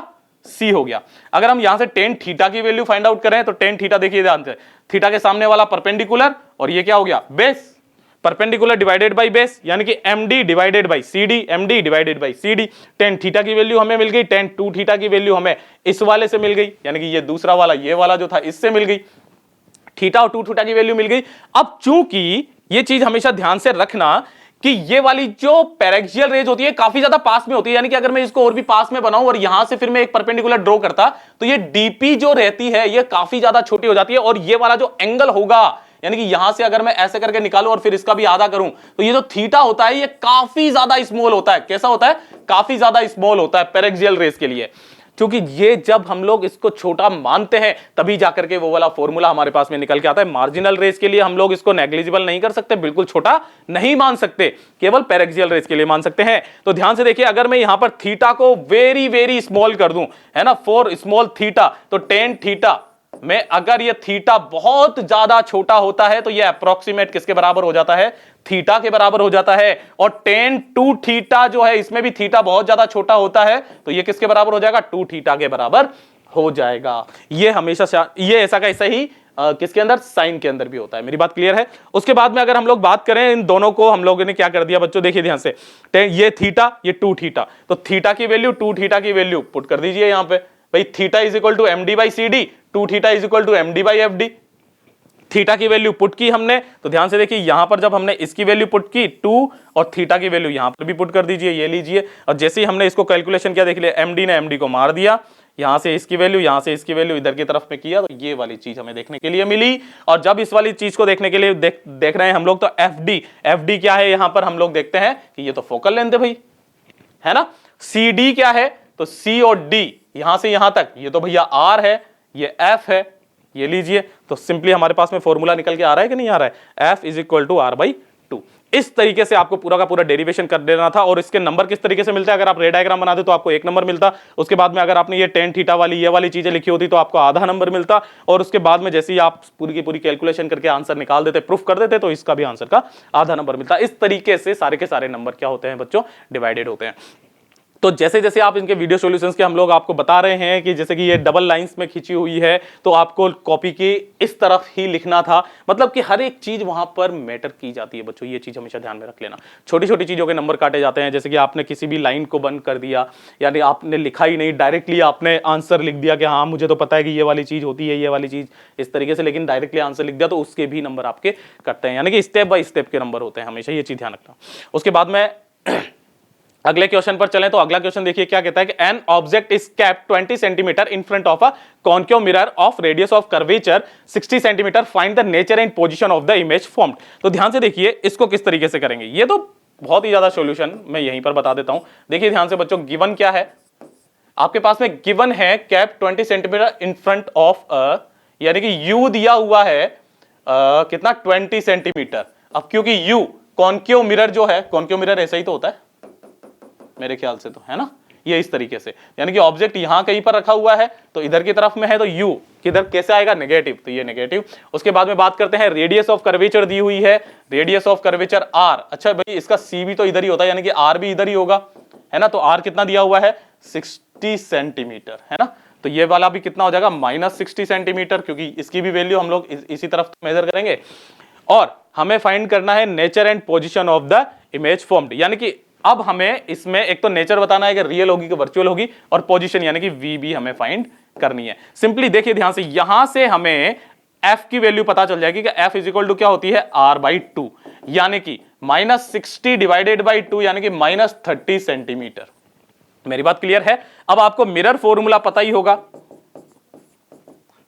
A: सी हो गया। अगर हम यहां से टेन थीटा की वैल्यू फाइंड आउट करें तो टेन थीटा देखिए ध्यान से, थीटा के सामने वाला परपेंडिकुलर और ये क्या हो गया base, perpendicular divided by base यानी कि MD divided by CD, MD divided by CD. Tan theta की वैल्यू हमें मिल गई, टेन टू थीटा की वैल्यू हमें इस वाले से मिल गई यानी कि ये दूसरा वाला, ये वाला जो था इससे मिल गई, थीटा और टू थीटा की वैल्यू मिल गई। अब चूंकि ये चीज हमेशा ध्यान से रखना कि ये वाली जो पैरेक्सियल रेज होती है काफी ज्यादा पास में होती है, यानी कि अगर मैं इसको और भी पास में बनाऊं और यहां से फिर मैं एक परपेंडिकुलर ड्रॉ करता तो ये डीपी जो रहती है ये काफी ज्यादा छोटी हो जाती है, और ये वाला जो एंगल होगा यानी कि यहां से अगर मैं ऐसे करके निकालूं और फिर इसका भी आधा करूं तो ये जो थीटा होता है ये काफी ज्यादा स्मॉल होता है। कैसा होता है? काफी ज्यादा स्मॉल होता है पैरेक्सियल रेज के लिए, क्योंकि ये जब हम लोग इसको छोटा मानते हैं तभी जाकर के वो वाला फॉर्मूला हमारे पास में निकल के आता है। मार्जिनल रेस के लिए हम लोग इसको नेग्लिजिबल नहीं कर सकते, बिल्कुल छोटा नहीं मान सकते, केवल पैरेक्सियल रेस के लिए मान सकते हैं। तो ध्यान से देखिए, अगर मैं यहां पर थीटा को वेरी वेरी स्मॉल कर दूं, है ना, फॉर स्मॉल थीटा, तो टेन थीटा में अगर ये थीटा बहुत ज्यादा छोटा होता है तो ये अप्रोक्सीमेट किसके बराबर हो जाता है? थीटा के बराबर हो जाता है। और टेन टू थीटा जो है इसमें भी थीटा बहुत ज्यादा छोटा होता है तो ये किसके बराबर हो जाएगा? टू थीटा के बराबर हो जाएगा। ये हमेशा ये ऐसा का ऐसा ही किसके अंदर? साइन के अंदर भी होता है। मेरी बात क्लियर है? उसके बाद में अगर हम लोग बात करें इन दोनों को, हम लोगों ने क्या कर दिया बच्चों, देखिए ध्यान से, ये थीटा ये टू थीटा, तो थीटा की वैल्यू टू थीटा की वैल्यू पुट कर दीजिए यहां पे भाई, theta is equal to M D by C D, two theta is equal to M D by F D. Theta की वैल्यू पुट की हमने, तो ध्यान से देखिए यहां पर जब हमने इसकी वैल्यू पुट की टू, और थीटा की वैल्यू यहां पर भी पुट कर दीजिए, ये लीजिए। और जैसे ही हमने इसको कैलकुलेशन किया, देख लिया एमडी ने एमडी को मार दिया, यहां से इसकी वैल्यू, यहां से इसकी वैल्यू इधर की तरफ में किया, तो ये वाली चीज हमें देखने के लिए मिली। और जब इस वाली चीज को देखने के लिए देख रहे हैं हम लोग, तो एफ डी क्या है यहां पर हम लोग देखते हैं कि ये तो फोकल लेंथ है भाई, है ना। सी डी क्या है? तो सी और डी यहां से यहां तक, ये तो भैया आर है, ये एफ है, ये लीजिए। तो सिंपली हमारे पास में फॉर्मूला निकल के आ रहा है कि नहीं आ रहा है? F is equal to R by two. इस तरीके से आपको पूरा का पूरा डेरिवेशन कर देना था। और इसके नंबर किस तरीके से मिलते हैं? अगर आप रे डायग्राम बनाते तो आपको एक नंबर मिलता, उसके बाद में अगर आपने ये टेन थीटा वाली ये वाली चीजें लिखी होती तो आपको आधा नंबर मिलता, और उसके बाद में जैसे ही आप पूरी की पूरी कैलकुलेशन करके आंसर निकाल देते, प्रूफ कर देते, तो इसका भी आंसर का आधा नंबर मिलता। इस तरीके से सारे के सारे नंबर क्या होते हैं बच्चों? डिवाइडेड होते हैं। तो जैसे जैसे आप इनके वीडियो सॉल्यूशंस के हम लोग आपको बता रहे हैं कि जैसे कि ये डबल लाइंस में खींची हुई है, तो आपको कॉपी की इस तरफ ही लिखना था, मतलब कि हर एक चीज वहां पर मैटर की जाती है बच्चों, ये चीज हमेशा ध्यान में रख लेना। छोटी छोटी चीजों के नंबर काटे जाते हैं, जैसे कि आपने किसी भी लाइन को बंद कर दिया, यानी आपने लिखा ही नहीं, डायरेक्टली आपने आंसर लिख दिया कि हाँ मुझे तो पता है कि ये वाली चीज होती है, ये वाली चीज इस तरीके से, लेकिन डायरेक्टली आंसर लिख दिया, तो उसके भी नंबर आपके कटते हैं, यानी कि स्टेप बाय स्टेप के नंबर होते हैं, हमेशा ये चीज ध्यान रखना। उसके बाद में अगले क्वेश्चन पर चलें, तो अगला क्वेश्चन देखिए क्या कहता है कि an object is kept 20 centimetre in front of a concave mirror of radius of curvature 60 centimetre, find the nature and position of the image formed. तो ध्यान से देखिए इसको किस तरीके से करेंगे, ये तो बहुत ही ज्यादा सॉल्यूशन मैं यहीं पर बता देता हूं। देखिए ध्यान से बच्चों, गिवन क्या है आपके पास में? गिवन है cap 20 centimetre in front of यानी कि यू दिया हुआ है कितना? 20 सेंटीमीटर। अब क्योंकि यू कॉन्केव मिरर जो है, कॉन्केव मिरर ऐसा ही तो होता है मेरे ख्याल से, तो है ना, ये इस तरीके से, यानी कि ऑब्जेक्ट यहां कहीं पर रखा हुआ है तो इधर की तरफ में है, तो यू किधर कैसे आएगा? नेगेटिव, तो ये नेगेटिव। उसके बाद में बात करते हैं रेडियस ऑफ कर्वेचर दी हुई है, रेडियस ऑफ कर्वेचर आर। अच्छा भाई, इसका सी भी तो इधर ही होता है, यानी कि आर भी इधर ही होगा, है ना। तो आर कितना दिया हुआ है? 60 सेंटीमीटर, है ना। तो ये वाला भी कितना हो जाएगा? -60 सेंटीमीटर, क्योंकि इसकी भी वैल्यू हम लोग इसी तरफ मेजर करेंगे। और हमें फाइंड करना है nature and position of the image formed, यानी कि अब हमें इसमें एक तो नेचर बताना है कि रियल होगी कि वर्चुअल होगी, और पोजीशन यानी कि वी भी हमें फाइंड करनी है। सिंपली देखिए ध्यान से, यहां से हमें एफ की वैल्यू पता चल जाएगी कि एफ इज इक्वल टू क्या होती है? r/2, यानी कि -60 डिवाइडेड बाई 2 यानी कि -30 सेंटीमीटर। मेरी बात क्लियर है? अब आपको मिरर फॉर्मूला पता ही होगा,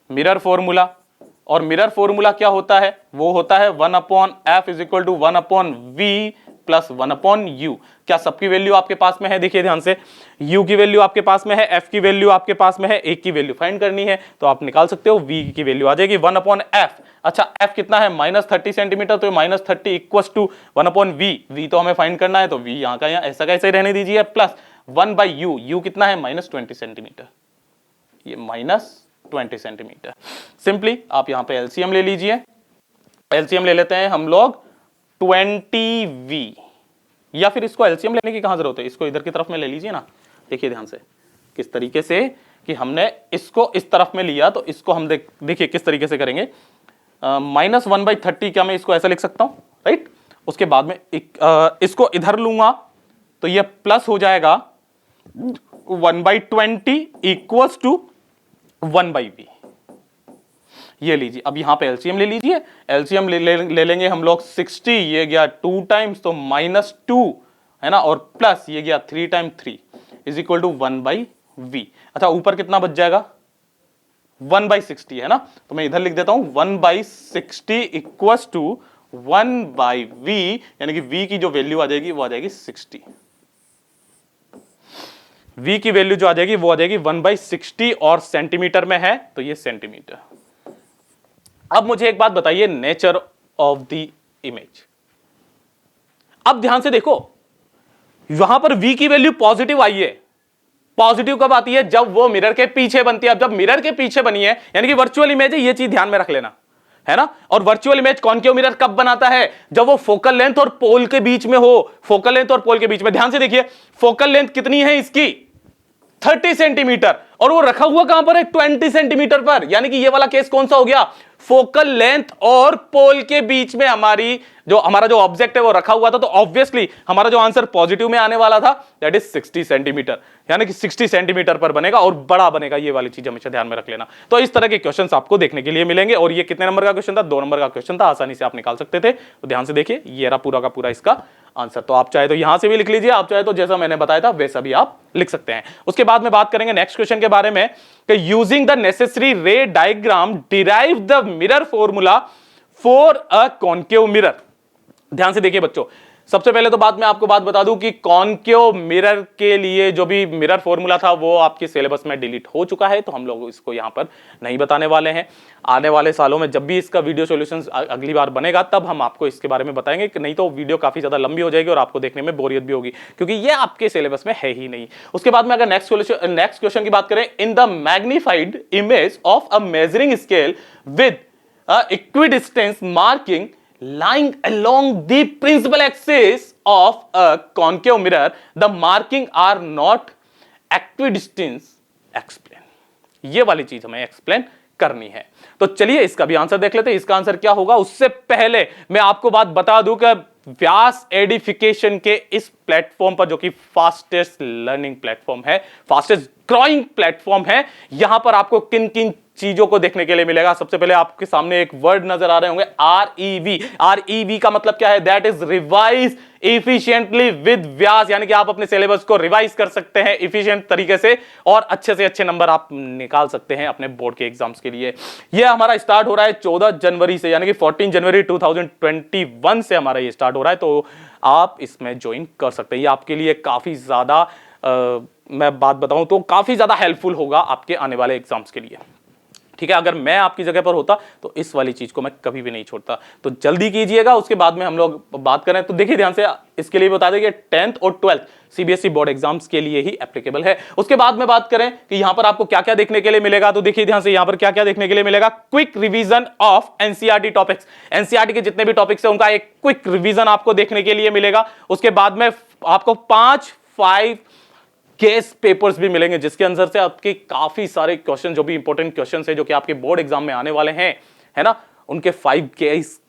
A: मिरर फॉर्मूला, और मिरर फॉर्मूला क्या होता है? वो होता है 1/f is equal to 1/v plus 1/u। क्या सबकी वैल्यू आपके पास में है? देखिए ध्यान से, u की वैल्यू आपके पास में है, f की वैल्यू आपके पास में है, एक की वैल्यू फाइंड करनी है, तो आप निकाल सकते हो, v की वैल्यू आ जाएगी 1/f। अच्छा, f कितना है? -30 सेंटीमीटर, तो -30 इक्वल्स टू 1/v, v तो हमें फाइंड करना है, तो v यहाँ का यहाँ ऐसा का ऐसा ही रहने दीजिए, प्लस 1/u, u कितना है? -20 सेंटीमीटर, ये -20 सेंटीमीटर। सिंपली आप यहाँ पे एलसीएम ले लीजिए, एलसीएम ले लेते हैं हम लोग 20v, या फिर इसको एलसीएम लेने की कहां जरूरत है, इसको इधर की तरफ में ले लीजिए ना। देखिए ध्यान से किस तरीके से कि हमने इसको इस तरफ में लिया, तो इसको हम देखिए किस तरीके से करेंगे। -1/30, क्या मैं इसको ऐसा लिख सकता हूं, राइट। उसके बाद में इसको इधर लूंगा तो ये प्लस हो जाएगा 1/20 इक्वल्स टू 1/v। ये लीजिए, अब यहां पे एलसीएम ले लीजिए, एलसीएम ले लेंगे हम लोग 60, ये गया 2 टाइम्स तो -2 है ना, और प्लस ये गया 3 times 3 is equal to 1/v। अच्छा, ऊपर कितना बच जाएगा, 1/60 है ना, तो मैं इधर लिख देता हूं 1/60 इक्वल्स टू 1/v, यानी कि v की जो वैल्यू आ जाएगी वो आ जाएगी 60। v की वैल्यू जो आ जाएगी वो आ जाएगी 1/60, और सेंटीमीटर में है तो ये सेंटीमीटर। अब मुझे एक बात बताइए, नेचर ऑफ द इमेज। अब ध्यान से देखो, यहां पर v की वैल्यू पॉजिटिव आई है। पॉजिटिव कब आती है, जब वो मिरर के पीछे बनती है। अब जब मिरर के पीछे बनी है, यानी कि वर्चुअल इमेज है, ये चीज ध्यान में रख लेना, है ना। और वर्चुअल इमेज कॉनकेव मिरर कब बनाता है, जब वो फोकल लेंथ और पोल के बीच में हो। फोकल लेंथ और पोल के बीच में, ध्यान से देखिए, फोकल लेंथ कितनी है इसकी, 30 सेंटीमीटर, और वो रखा हुआ कहां पर है, 20 सेंटीमीटर पर। यानी कि ये वाला केस कौन सा हो गया, फोकल लेंथ और पोल के बीच में हमारा जो ऑब्जेक्ट है वो रखा हुआ था, तो ऑब्वियसली हमारा जो आंसर पॉजिटिव में आने वाला था दैट इज 60 सेंटीमीटर, यानी कि 60 सेंटीमीटर पर बनेगा और बड़ा बनेगा। ये वाली चीज हमेशा ध्यान में रख लेना। तो इस तरह के क्वेश्चंस आपको देखने के लिए मिलेंगे, और ये कितने नंबर का क्वेश्चन था, 2 नंबर का क्वेश्चन था, आसानी से आप निकाल सकते थे। तो ध्यान से देखिए, ये रहा पूरा का पूरा इसका आंसर। तो आप चाहे तो यहां से भी लिख लीजिए, आप चाहे तो जैसा मैंने बताया था वैसा भी आप लिख सकते हैं। उसके बाद में बात करेंगे नेक्स्ट क्वेश्चन के बारे में कि यूजिंग द नेसेसरी रे diagram derive the mirror formula for a concave mirror. ध्यान से देखिए बच्चों, सबसे पहले तो मैं आपको बात बता दूं कि कॉनकेव मिरर के लिए जो भी मिरर फॉर्मूला था वो आपके सिलेबस में डिलीट हो चुका है, तो हम लोग इसको यहां पर नहीं बताने वाले हैं। आने वाले सालों में जब भी इसका वीडियो सॉल्यूशंस अगली बार बनेगा तब हम आपको इसके बारे में बताएंगे, कि नहीं तो वीडियो काफी ज्यादा लंबी हो जाएगी और आपको देखने में बोरियत भी होगी, क्योंकि ये आपके सिलेबस में है ही नहीं। उसके बाद में अगर नेक्स्ट क्वेश्चन की बात करें, in the magnified image of a measuring scale with equidistance marking lying along the principal axis of a concave mirror, the marking are not equidistant, explain। ये वाली चीज हमें एक्सप्लेन करनी है। तो चलिए इसका भी आंसर देख लेते हैं। इसका आंसर क्या होगा, उससे पहले मैं आपको बात बता दूं कि व्यास एडिफिकेशन के इस प्लेटफॉर्म पर, जो कि फास्टेस्ट लर्निंग प्लेटफॉर्म है, फास्टेस्ट ग्रोइंग प्लेटफॉर्म है, यहां पर आपको किन किन चीजों को देखने के लिए मिलेगा। सबसे पहले आपके सामने एक वर्ड नजर आ रहे होंगे, REV। REV का मतलब क्या है, that is revise efficiently with Vyas, यानी कि आप अपने सिलेबस को रिवाइज कर सकते हैं इफिशिएंट तरीके से, और अच्छे से अच्छे नंबर आप निकाल सकते हैं अपने बोर्ड के एग्जाम्स के लिए। यह हमारा स्टार्ट हो रहा है 14 जनवरी से, यानी कि 14 जनवरी 2021 से हमारा ये स्टार्ट हो रहा है, तो आप इसमें ज्वाइन कर सकते हैं। ये आपके लिए काफी ज्यादा मैं बात बताऊं तो काफी ज्यादा हेल्पफुल होगा आपके आने वाले एग्जाम्स के लिए। ठीक है, अगर मैं आपकी जगह पर होता तो इस वाली चीज को मैं कभी भी नहीं छोड़ता, तो जल्दी कीजिएगा। उसके बाद में हम लोग बात करें तो देखिए ध्यान से, इसके लिए बता दें कि 10th और 12th सीबीएसई बोर्ड एग्जाम्स के लिए ही एप्लीकेबल है। उसके बाद में बात करें कि यहां पर आपको क्या क्या देखने के लिए मिलेगा, तो देखिए ध्यान से यहां पर क्या क्या देखने के लिए मिलेगा। Quick revision of NCERT topics, NCERT के जितने भी टॉपिक्स है उनका एक क्विक रिवीजन आपको देखने के लिए मिलेगा। उसके बाद में आपको 5 केस पेपर्स भी मिलेंगे, जिसके अंदर से आपके काफी सारे क्वेश्चन, जो भी इंपॉर्टेंट क्वेश्चन है जो कि आपके बोर्ड एग्जाम में आने वाले हैं, है ना, उनके 5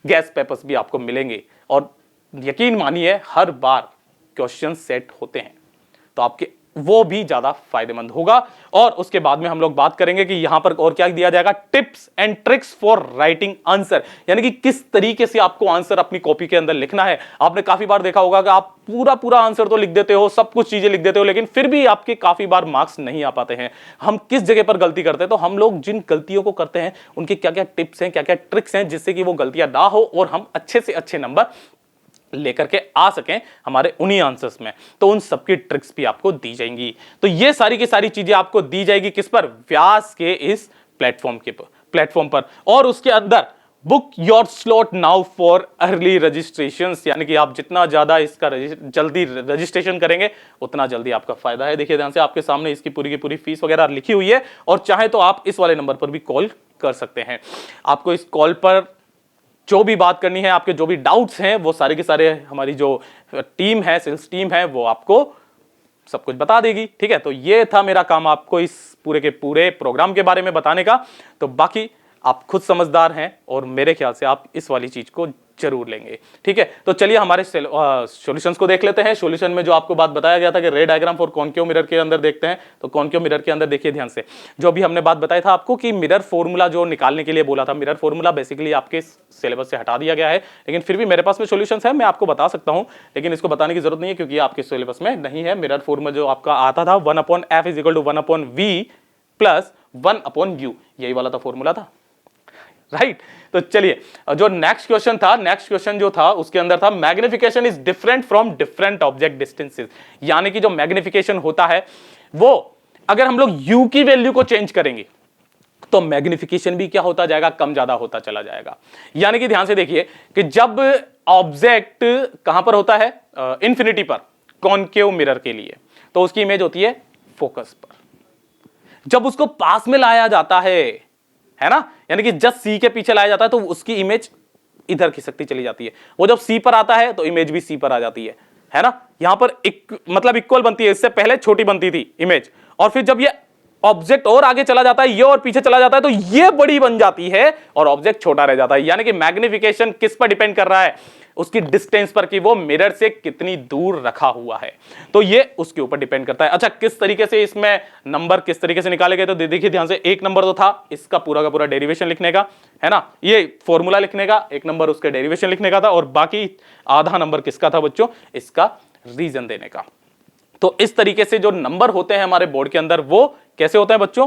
A: गैस पेपर्स भी आपको मिलेंगे। और यकीन मानिए हर बार क्वेश्चन सेट होते हैं, तो आपके वो भी ज्यादा फायदेमंद होगा। और उसके बाद में हम लोग बात करेंगे कि यहां पर और क्या दिया जाएगा, tips and tricks for writing answer, यानी कि किस तरीके से आपको आंसर अपनी कॉपी के अंदर लिखना है। आपने काफी बार देखा होगा कि आप पूरा आंसर तो लिख देते हो, सब कुछ चीजें लिख देते हो, लेकिन फिर भी आपके काफी बार मार्क्स नहीं आ पाते हैं। हम किस जगह पर गलती करते हैं, तो हम लोग जिन गलतियों को करते हैं उनके क्या क्या टिप्स हैं, क्या क्या ट्रिक्स हैं, जिससे कि वो गलतियां ना हो और हम अच्छे से अच्छे नंबर लेकर के आ सकें हमारे उन्हीं आंसर्स में। तो उन सबकी ट्रिक्स भी आपको दी जाएंगी। तो ये सारी की सारी चीजें आपको दी जाएगी किस पर, व्यास के इस प्लेटफॉर्म पर। और उसके अंदर book your slot now for early registration, यानी कि आप जितना ज्यादा इसका जल्दी रजिस्ट्रेशन करेंगे उतना जल्दी आपका फायदा है। देखिए ध्यान से, आपके सामने इसकी पूरी की पूरी फीस वगैरह लिखी हुई है, और चाहे तो आप इस वाले नंबर पर भी कॉल कर सकते हैं। आपको इस कॉल पर जो भी बात करनी है, आपके जो भी डाउट्स हैं, वो सारे के सारे हमारी जो टीम है, सेल्स टीम है, वो आपको सब कुछ बता देगी। ठीक है, तो ये था मेरा काम आपको इस पूरे के पूरे प्रोग्राम के बारे में बताने का। तो बाकी आप खुद समझदार हैं और मेरे ख्याल से आप इस वाली चीज को जरूर लेंगे। ठीक है, तो चलिए हमारे सॉल्यूशंस को देख लेते हैं। सॉल्यूशन में जो आपको बात बताया गया था कि रे डायग्राम फॉर कॉनकेव मिरर के अंदर देखते हैं, तो कॉनकेव मिरर के अंदर देखिए ध्यान से, जो अभी हमने बात बताया था आपको कि मिरर फॉर्मूला जो निकालने के लिए बोला था, मिरर फॉर्मूला बेसिकली आपके सिलेबस से हटा दिया गया है, लेकिन फिर भी मेरे पास में सॉल्यूशंस है, मैं आपको बता सकता हूं, लेकिन इसको बताने की जरूरत नहीं है क्योंकि आपके सिलेबस में नहीं है। मिरर फॉर्मूला जो आपका आता था 1/f = 1/v + 1/u, यही वाला था फॉर्मूला था, राइट। तो चलिए जो नेक्स्ट क्वेश्चन था, नेक्स्ट क्वेश्चन जो था उसके अंदर था magnification is different from different object distances, यानी कि जो मैग्निफिकेशन होता है वो अगर हम लोग u की वैल्यू को चेंज करेंगे तो मैग्निफिकेशन भी क्या होता जाएगा, कम ज्यादा होता चला जाएगा। यानी कि ध्यान से देखिए कि जब ऑब्जेक्ट कहां पर होता है, इंफिनिटी पर, कॉनकेव मिरर के लिए, तो उसकी इमेज होती है फोकस पर। जब उसको पास में लाया जाता है ना, यानी कि जस्ट सी के पीछे लाया जाता है तो उसकी इमेज इधर खिसकती चली जाती है। वो जब सी पर आता है तो इमेज भी सी पर आ जाती है ना। यहां पर मतलब इक्वल बनती है, इससे पहले छोटी बनती थी इमेज, और फिर जब ये ऑब्जेक्ट और आगे चला जाता है, ये और पीछे चला जाता है, तो ये बड़ी बन जाती है और ऑब्जेक्ट छोटा रह जाता है। यानी कि मैग्निफिकेशन किस पर डिपेंड कर रहा है, उसकी डिस्टेंस पर, कि वो मिरर से कितनी दूर रखा हुआ है, तो ये उसके ऊपर डिपेंड करता है। अच्छा, किस तरीके से इसमें नंबर किस तरीके से निकाले गए, तो देखिए ध्यान से, एक नंबर तो था इसका पूरा का पूरा डेरिवेशन लिखने का, है ना, ये फॉर्मूला लिखने का, एक नंबर उसके डेरिवेशन लिखने का था, और बाकी आधा नंबर किसका था बच्चों, इसका रीजन देने का। तो इस तरीके से जो नंबर होते हैं हमारे बोर्ड के अंदर वो कैसे होते हैं बच्चों,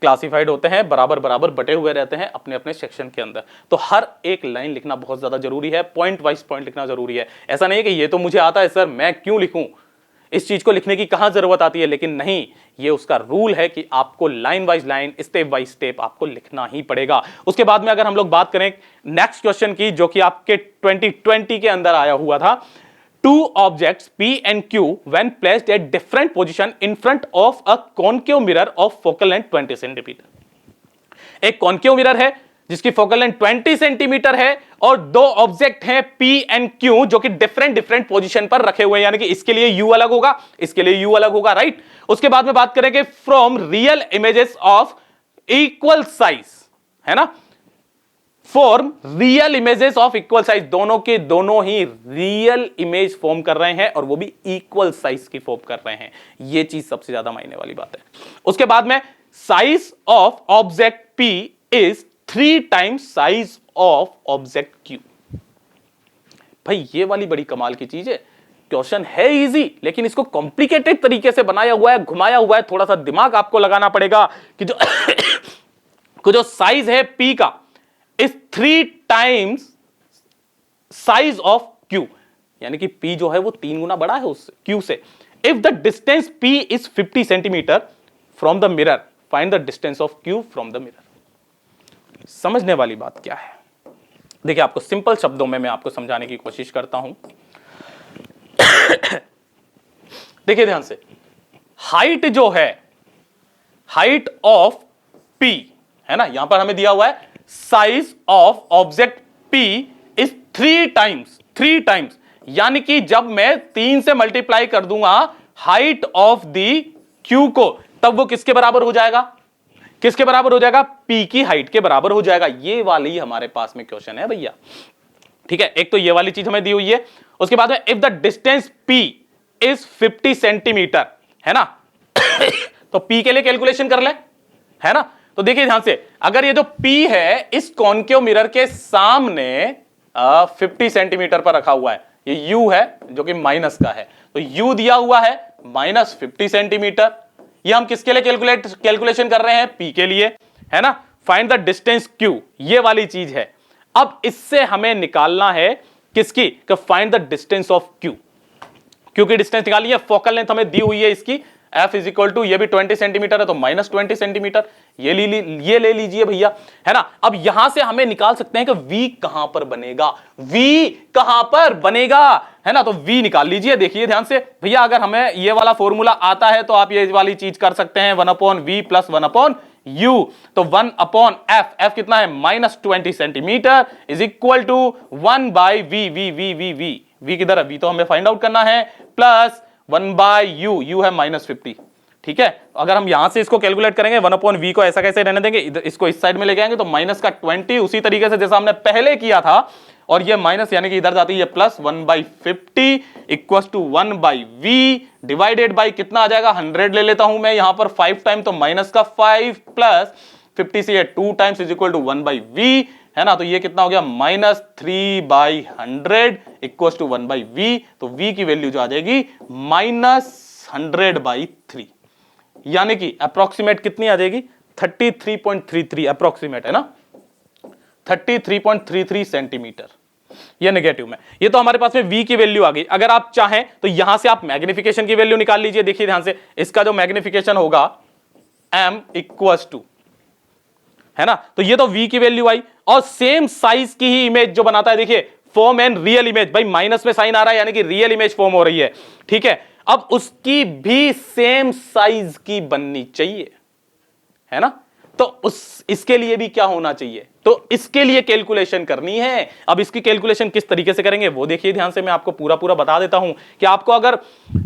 A: क्लासिफाइड होते हैं, बराबर बराबर बटे हुए रहते हैं अपने अपने सेक्शन के अंदर। तो हर एक लाइन लिखना बहुत ज्यादा जरूरी है, पॉइंट वाइज पॉइंट लिखना जरूरी है। ऐसा नहीं है कि ये तो मुझे आता है सर, मैं क्यों लिखूं, इस चीज को लिखने की कहां जरूरत आती है, लेकिन नहीं, ये उसका रूल है कि आपको line wise line, step by step आपको लिखना ही पड़ेगा। उसके बाद में अगर हम लोग बात करें नेक्स्ट क्वेश्चन की, जो कि आपके 2020 के अंदर आया हुआ था, two objects P and Q when placed at different position in front of a concave mirror of focal length 20 centimetre. एक कॉन्केव मिरर है जिसकी फोकल लेंथ 20 सेंटीमीटर है और दो ऑब्जेक्ट हैं P and Q जो कि डिफरेंट पोजीशन पर रखे हुए हैं, यानी कि इसके लिए U अलग होगा, इसके लिए U अलग होगा, राइट। उसके बाद में बात करेंगे from real images of equal size, है ना, form real images of equal size, दोनों के दोनों ही रियल इमेज फॉर्म कर रहे हैं और वो भी इक्वल साइज की फॉर्म कर रहे हैं। ये चीज सबसे ज्यादा मायने वाली बात है। उसके बाद में size of object P is 3 times size of object Q। भाई ये वाली बड़ी कमाल की चीज है, क्वेश्चन है इजी लेकिन इसको कॉम्प्लिकेटेड तरीके से बनाया हुआ है, घुमाया हुआ है, थोड़ा सा दिमाग आपको लगाना पड़ेगा कि जो साइज है P का is 3 times size of Q, यानी कि P जो है वो 3 गुना बड़ा है उससे, Q से। If the distance P is 50 centimetre from the mirror, find the distance of Q from the mirror. समझने वाली बात क्या है, देखिए आपको सिंपल शब्दों में मैं आपको समझाने की कोशिश करता हूं। देखिए ध्यान से, हाइट जो है, हाइट ऑफ P है ना, यहां पर हमें दिया हुआ है size of object P is 3 times, यानी कि जब मैं 3 से मल्टीप्लाई कर दूंगा हाइट ऑफ द Q को, तब वो किसके बराबर हो जाएगा, किसके बराबर हो जाएगा, P की हाइट के बराबर हो जाएगा। ये वाली हमारे पास में क्वेश्चन है भैया, ठीक है। एक तो ये वाली चीज हमें दी हुई है। उसके बाद में if the distance P is 50 centimetre, है ना, तो P के लिए कैलकुलेशन कर ले, है ना। तो देखिए ध्यान से, अगर ये जो P है इस कॉनकेव मिरर के सामने 50 सेंटीमीटर पर रखा हुआ है, ये U है जो कि माइनस का है, तो U दिया हुआ है -50 सेंटीमीटर। ये हम किसके लिए कैलकुलेशन कर रहे हैं, P के लिए, है ना। फाइंड द डिस्टेंस Q, ये वाली चीज है। अब इससे हमें निकालना है किसकी, find the distance of Q। Q की डिस्टेंस निकालिए, फोकल लेंथ हमें दी हुई है इसकी F इज इक्वल टू, ये भी 20 सेंटीमीटर है तो -20 सेंटीमीटर, ये ले लीजिए भैया, है ना। अब यहां से हमें निकाल सकते हैं कि V कहां पर बनेगा, V कहां पर बनेगा, है ना। तो V निकाल लीजिए। देखिए ध्यान से भैया, अगर हमें ये वाला फॉर्मूला आता है तो आप ये वाली चीज कर सकते हैं, 1/V + 1/U। तो 1/F, F कितना है, -20 centimetre is equal to 1/V। V किधर है, V तो हमें फाइंड आउट करना है, प्लस 1/u, u है -50, ठीक है। अगर हम यहां से इसको कैलकुलेट करेंगे 1/v को ऐसा कैसे रहने देंगे, इसको इस साइड में लेके आएंगे तो माइनस का 20 उसी तरीके से जैसा हमने पहले किया था, और ये माइनस यानी कि इधर जाती है plus 1/50 equal to 1/v divided by कितना आ जाएगा 100 ले लेता हूं मैं यहां पर 5 टाइम, तो माइनस का 5 प्लस 50 से ये 2 times is equal to 1/v है ना। तो ये कितना हो गया -3/100 इक्वल टू 1/v। तो v की वैल्यू जो आ जाएगी -100/3, यानी कि अप्रोक्सीमेट कितनी आ जाएगी 33.33 अप्रोक्सीमेट है ना, 33.33 सेंटीमीटर, ये नेगेटिव में। ये तो हमारे पास में v की वैल्यू आ गई। अगर आप चाहें तो यहां से आप मैग्निफिकेशन की वैल्यू निकाल लीजिए। देखिए ध्यान से, इसका जो मैग्निफिकेशन होगा m इक्वल्स टू, है ना, तो ये तो v की वैल्यू आई, और सेम साइज की ही इमेज जो बनाता है, देखिए फॉर्म एंड रियल इमेज, भाई माइनस में साइन आ रहा है यानी कि रियल इमेज फॉर्म हो रही है, ठीक है। अब उसकी भी सेम साइज की बननी चाहिए, है ना। तो इसके लिए भी क्या होना चाहिए, तो इसके लिए कैलकुलेशन करनी है। अब इसकी कैलकुलेशन किस तरीके से करेंगे वो देखिए ध्यान से, मैं आपको पूरा पूरा बता देता हूं कि आपको अगर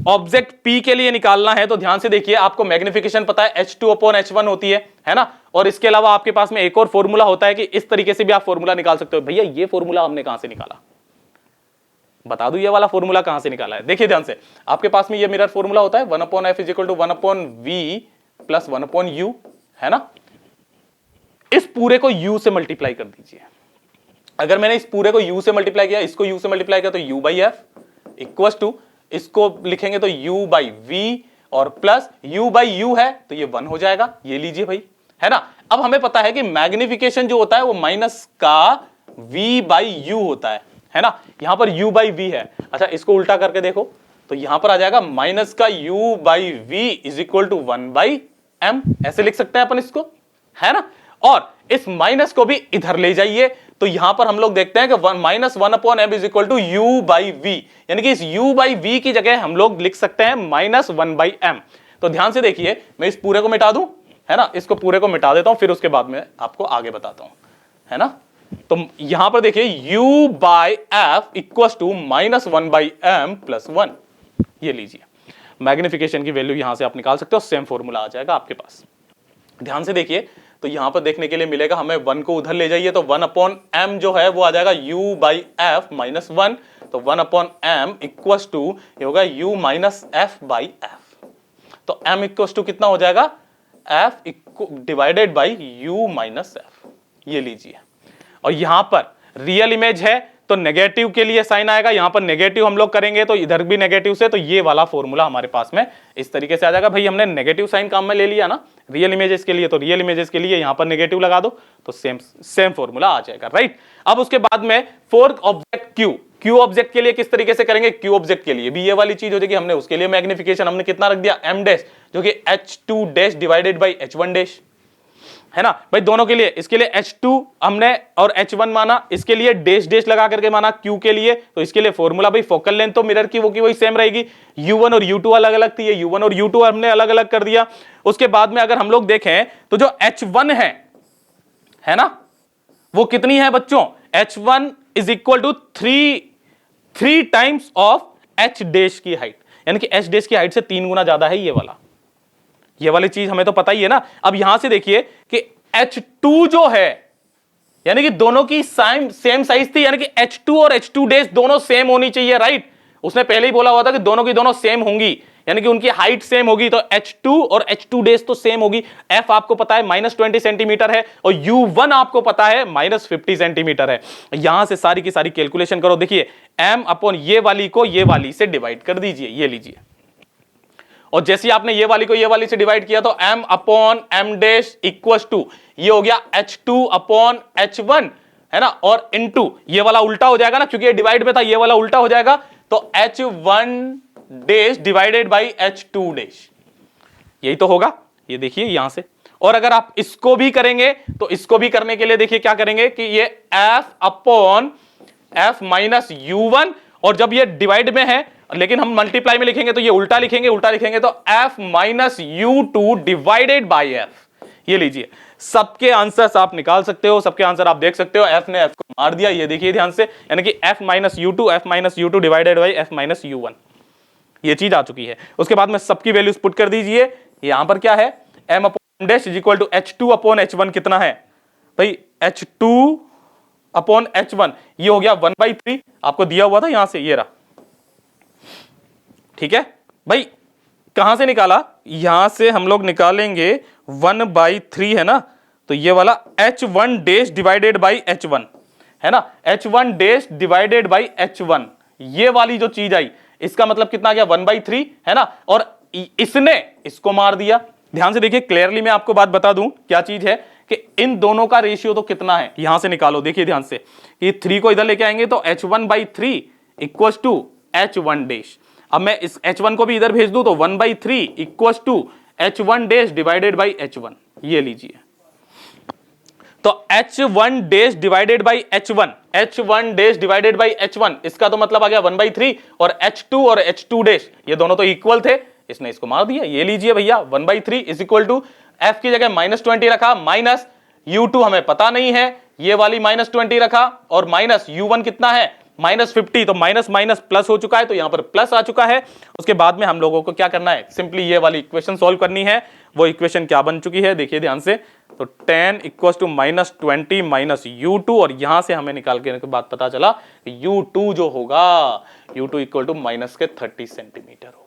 A: ऑब्जेक्ट P के लिए निकालना है तो ध्यान से देखिए, आपको मैग्निफिकेशन पता है H2/H1 होती है ना। और इसके अलावा आपके पास में एक और फॉर्मूला होता है कि इस तरीके से भी आप फॉर्मूला निकाल सकते हो। भैया ये फॉर्मूला हमने कहां से निकाला, बता दूं ये वाला फॉर्मूला कहां से निकाला है। देखिए ध्यान से, आपके पास में ये मिरर फॉर्मूला होता है 1/f is equal to 1/v plus 1/u, है ना। इस पूरे को u से मल्टीप्लाई कर दीजिए। अगर मैंने इस पूरे को u से मल्टीप्लाई किया, इसको u से मल्टीप्लाई किया, तो u/f इक्वल टू, इसको लिखेंगे तो u/v और प्लस u/u है तो ये 1 हो जाएगा, ये लीजिए भाई, है ना। अब हमें पता है कि मैग्निफिकेशन जो होता है वो माइनस का v/u होता है ना। यहां पर u/v है। अच्छा इसको उल्टा करके देखो तो यहां पर आ जाएगा माइनस का u/v is equal to 1/m, ऐसे लिख सकते हैं अपन इसको, है ना। और इस माइनस को भी इधर ले जाइए तो यहां पर हम लोग देखते हैं कि -1/m is equal to u/v, यानी कि इस u/v की जगह हम लोग लिख सकते हैं -1/m। तो ध्यान से देखिए, मैं इस पूरे को मिटा दूं, है ना, इसको पूरे को मिटा देता हूं, फिर उसके बाद में आपको आगे बताता हूं, है ना। तो यहां पर देखिए u/f equal to -1/m plus 1, ये लीजिए मैग्निफिकेशन की वैल्यू यहां से आप निकाल सकते हो, सेम फॉर्मूला आ जाएगा आपके पास। ध्यान से देखिए, तो यहां पर देखने के लिए मिलेगा, हमें 1 को उधर ले जाइए तो 1/m जो है वो आ जाएगा u/f माइनस 1, तो 1/m इक्वल टू ये होगा u माइनस f/f। तो m इक्वल टू कितना हो जाएगा f divided by u minus f, ये लीजिए। और यहां पर रियल इमेज है तो नेगेटिव के लिए साइन आएगा, यहां पर नेगेटिव हम लोग करेंगे तो इधर भी नेगेटिव से, तो ये वाला फॉर्मूला हमारे पास में इस तरीके से आ जाएगा। भाई हमने नेगेटिव साइन काम में ले लिया ना रियल इमेजेस के लिए, तो रियल इमेजेस के लिए यहां पर नेगेटिव लगा दो तो सेम फॉर्मूला आ जाएगा, राइट। अब उसके बाद में फोर्थ ऑब्जेक्ट क्यू ऑब्जेक्ट के लिए किस तरीके से करेंगे, क्यू ऑब्जेक्ट के लिए भी ये वाली चीज हो जाएगी। हमने उसके लिए मैग्निफिकेशन हमने कितना रख दिया m डैश, जो कि h2 dash divided by h1 dash, है ना भाई। दोनों के लिए, इसके लिए h2 हमने और h1 माना, इसके लिए डैश डैश लगा करके माना q के लिए, तो इसके लिए फॉर्मूला भाई फोकल लेंथ तो मिरर की वो की वही सेम रहेगी। u1 और u2 अलग अलग थी, ये u1 और u2 हमने अलग अलग कर दिया। उसके बाद में अगर हम लोग देखें तो जो h1 है ना, वो कितनी है बच्चों, h1 is equal to 3 times of h dash की हाइट, यानी कि h डैश की हाइट से 3 गुना ज्यादा है ये वाली चीज हमें तो पता ही है ना। अब यहां से देखिए कि H2 जो है, यानी कि दोनों की सेम साइज थी, यानी कि H2 और H2 डैश दोनों सेम होनी चाहिए, राइट। उसने पहले ही बोला हुआ था कि दोनों की दोनों सेम होंगी, यानी कि उनकी हाइट सेम होगी, तो H2 और H2 डैश तो सेम होगी। F आपको पता है -20 सेंटीमीटर है और U1 आपको पता है -50 सेंटीमीटर है। यहां से सारी की सारी कैलकुलेशन करो, देखिए m अपॉन ये वाली को ये वाली से डिवाइड कर दीजिए, ये लीजिए। और जैसे आपने ये वाली को ये वाली से डिवाइड किया तो m upon m dash equal to ये हो गया h2 अपॉन h1, है ना, और इनटू ये वाला उल्टा हो जाएगा ना, क्योंकि ये डिवाइड में था, ये वाला उल्टा हो जाएगा, तो h1 dash divided by h2 dash, यही तो होगा। ये देखिए यहां से, और अगर आप इसको भी करेंगे तो इसको भी करने के लिए देखिए क्या करेंगे कि ये f upon f minus u1, और जब ये डिवाइड में है लेकिन हम मल्टीप्लाई में लिखेंगे तो ये उल्टा लिखेंगे तो f minus u2 divided by f, ये लीजिए। सबके आंसर्स आप निकाल सकते हो, सबके आंसर आप देख सकते हो, f ने f को मार दिया, ये देखिए ध्यान से, यानी कि f minus u2 divided by f minus u1, ये चीज आ चुकी है। उसके बाद में सबकी वैल्यूज पुट कर दीजिए। यहां पर क्या है, m upon dash is equal to h2 upon h1 कितना है भाई, h2 अपॉन h1 ये हो गया 1/3, आपको दिया हुआ था यहां से, ये रहा। ठीक है भाई, कहां से निकाला, यहां से हम लोग निकालेंगे 1/3 है ना, तो ये वाला h1 dash divided by h1 है ना, h1 dash divided by h1, ये वाली जो चीज आई इसका मतलब कितना आ गया 1/3 है ना, और इसने इसको मार दिया। ध्यान से देखिए, क्लियरली मैं आपको बात बता दूं क्या चीज है कि इन दोनों का रेशियो तो कितना है, यहां से निकालो। देखिए ध्यान से, कि 3 को इधर लेके आएंगे तो h1/3 equals to h1 dash. अब मैं इस h1 को भी इधर भेज दूं तो 1/3 equals to h1 dash divided by h1, ये लीजिए। तो h1 dash divided by h1, h1 dash divided by h1, इसका तो मतलब आ गया 1/3, और h2 और h2 डैश ये दोनों तो इक्वल थे, इसने इसको मार दिया। ये लीजिए भैया 1/3 इज इक्वल टू f की जगह -20 रखा, माइनस u2 हमें पता नहीं है, ये वाली -20 रखा, और माइनस u1 कितना है -50, तो माइनस माइनस प्लस हो चुका है, तो यहां पर प्लस आ चुका है। उसके बाद में हम लोगों को क्या करना है, सिंपली ये वाली इक्वेशन सॉल्व करनी है। वो इक्वेशन क्या बन चुकी है देखिए ध्यान से, तो 10 इक्वल टू -20 माइनस u2, और यहां से हमें निकाल के बाद पता चला कि u2 जो होगा, u2 इक्वल टू माइनस के 30 सेंटीमीटर होगा।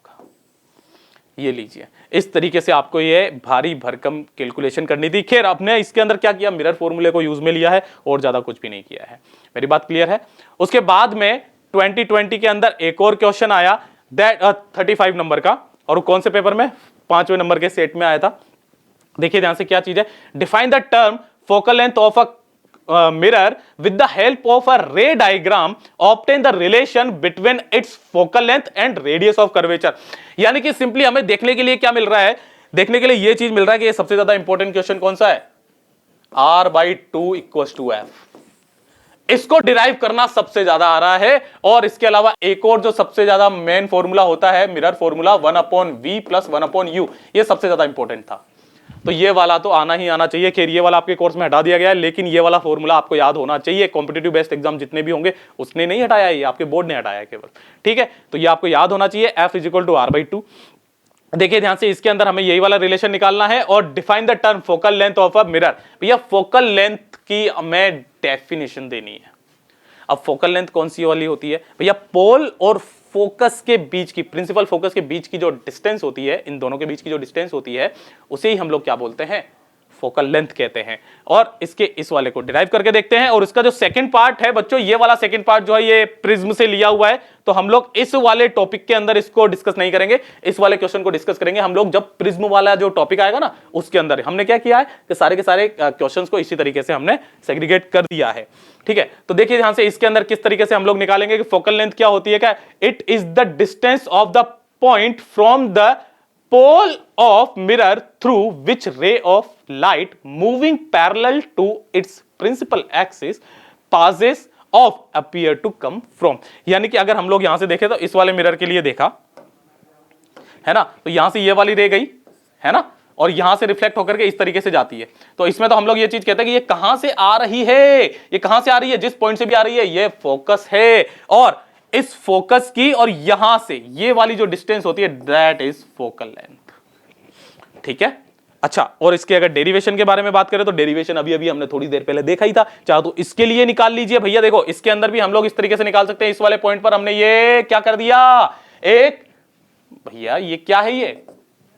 A: ये लीजिए, इस तरीके से आपको ये भारी भरकम कैलकुलेशन करनी थी। खैर आपने इसके अंदर क्या किया, मिरर फॉर्मूले को यूज में लिया है और ज्यादा कुछ भी नहीं किया है। मेरी बात क्लियर है। उसके बाद में 2020 के अंदर एक और क्वेश्चन आया, दैट 35 नंबर का, और कौन से पेपर में, 5वें नंबर के सेट में आया था। देखिए ध्यान से क्या चीज है, define the term focal length of a mirror with the help of a ray diagram obtain the relation between its focal length and radius of curvature। यानी कि सिंपली हमें देखने के लिए क्या मिल रहा है, देखने के लिए ये चीज मिल रहा है कि ये सबसे ज्यादा इंपॉर्टेंट क्वेश्चन कौन सा है, r/2 इक्वल्स टू f, इसको डिराइव करना सबसे ज्यादा आ रहा है। और इसके अलावा एक और जो सबसे ज्यादा मेन फॉर्मूला होता है mirror formula 1/v plus 1/u, ये सबसे ज्यादा इंपॉर्टेंट था। तो ये वाला तो आना ही आना चाहिए। खैर ये वाला आपके कोर्स में हटा दिया गया है, लेकिन ये वाला फॉर्मूला आपको याद होना चाहिए। कॉम्पिटिटिव बेस्ड एग्जाम जितने भी होंगे उसने नहीं हटाया, ये आपके बोर्ड ने हटाया केवल। ठीक है, तो ये आपको याद होना चाहिए, f is equal to r/2। देखिए ध्यान से, इसके अंदर हमें यही वाला रिलेशन निकालना है, और define the term focal length of a mirror. भैया फोकल लेंथ की हमें डेफिनेशन देनी है। अब फोकल लेंथ कौन सी वाली होती है भैया, पोल और फोकस के बीच की, प्रिंसिपल फोकस के बीच की जो डिस्टेंस होती है, इन दोनों के बीच की जो डिस्टेंस होती है उसे ही हम लोग क्या बोलते हैं, फोकल लेंथ कहते हैं। और इसके इस वाले को डिराइव करके देखते हैं। और इसका जो सेकंड पार्ट है बच्चों, ये वाला सेकंड पार्ट जो है ये प्रिज्म से लिया हुआ है, तो हम लोग इस वाले टॉपिक के अंदर इसको डिस्कस नहीं करेंगे, इस वाले क्वेश्चन को डिस्कस करेंगे हम लोग जब प्रिज्म वाला जो टॉपिक आएगा ना उसके अंदर। हमने क्या किया है कि सारे के सारे क्वेश्चंस को इसी तरीके से हमने सेग्रीगेट कर दिया है। ठीक है, तो देखिए ध्यान से, इसके अंदर किस तरीके से हम लोग निकालेंगे कि फोकल लेंथ क्या होती है, क्या, it is the distance of the point from the pole of mirror through which ray of light moving parallel to its principal axis passes of appear to come from। यानी कि अगर हम लोग यहां से देखें तो इस वाले मिरर के लिए देखा है ना, तो यहां से ये वाली रे गई है ना, और यहां से रिफ्लेक्ट होकर के इस तरीके से जाती है। तो इसमें तो हम लोग ये चीज कहते हैं कि ये कहां से आ रही है, ये कहां से आ रही है, जिस पॉइंट से भी आ रही है ये फोकस है, और इस फोकस की और यहां से ये वाली जो डिस्टेंस होती है दैट इज फोकल लेंथ। ठीक है, अच्छा, और इसके अगर डेरिवेशन के बारे में बात करें तो डेरिवेशन अभी अभी हमने थोड़ी देर पहले देखा ही था, चाहे तो इसके लिए निकाल लीजिए भैया। देखो इसके अंदर भी हम लोग इस तरीके से निकाल सकते हैं। इस वाले पॉइंट पर हमने ये क्या कर दिया, एक भैया ये क्या है, ये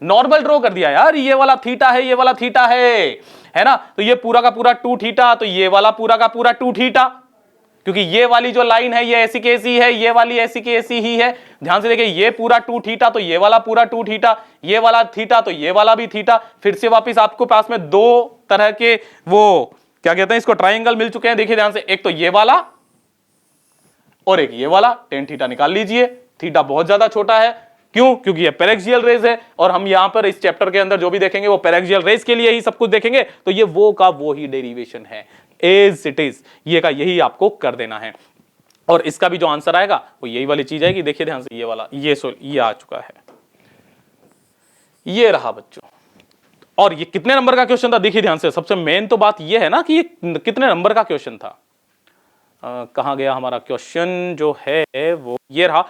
A: नॉर्मल ड्रॉ कर दिया यार, ये वाला थीटा है, ये वाला थीटा है ना, तो ये पूरा का पूरा 2 थीटा, तो ये वाला पूरा का पूरा 2 थीटा, क्योंकि ये वाली जो लाइन है ये ऐसी की ऐसी है, ये वाली ऐसी की ऐसी ही है। ध्यान से देखिए, ये पूरा 2 थीटा तो ये वाला पूरा 2 थीटा, ये वाला थीटा तो ये वाला भी थीटा। फिर से वापस आपको पास में दो तरह के वो क्या कहते हैं इसको, ट्राइंगल मिल चुके हैं। देखिए ध्यान से, एक तो ये वाला और एक ये वाला, tan थीटा निकाल लीजिए। थीटा बहुत ज्यादा छोटा है, क्यों, क्योंकि ये पेरेक्सियल रेज है, और हम यहां पर इस चैप्टर के अंदर जो भी देखेंगे वो पेरेक्सियल रेज के लिए ही सब कुछ देखेंगे। तो ये वो का वो ही डेरिवेशन है, एज इट इज, ये का यही आपको कर देना है। और इसका भी जो आंसर आएगा वो यही वाली चीज आएगी। देखिए ध्यान से, ये वाला ये आ चुका है, ये रहा बच्चों। और ये कितने नंबर का क्वेश्चन था, देखिए ध्यान से, सबसे मेन तो बात ये है ना कि ये कितने नंबर का क्वेश्चन था। कहां गया हमारा क्वेश्चन जो है वो, ये रहा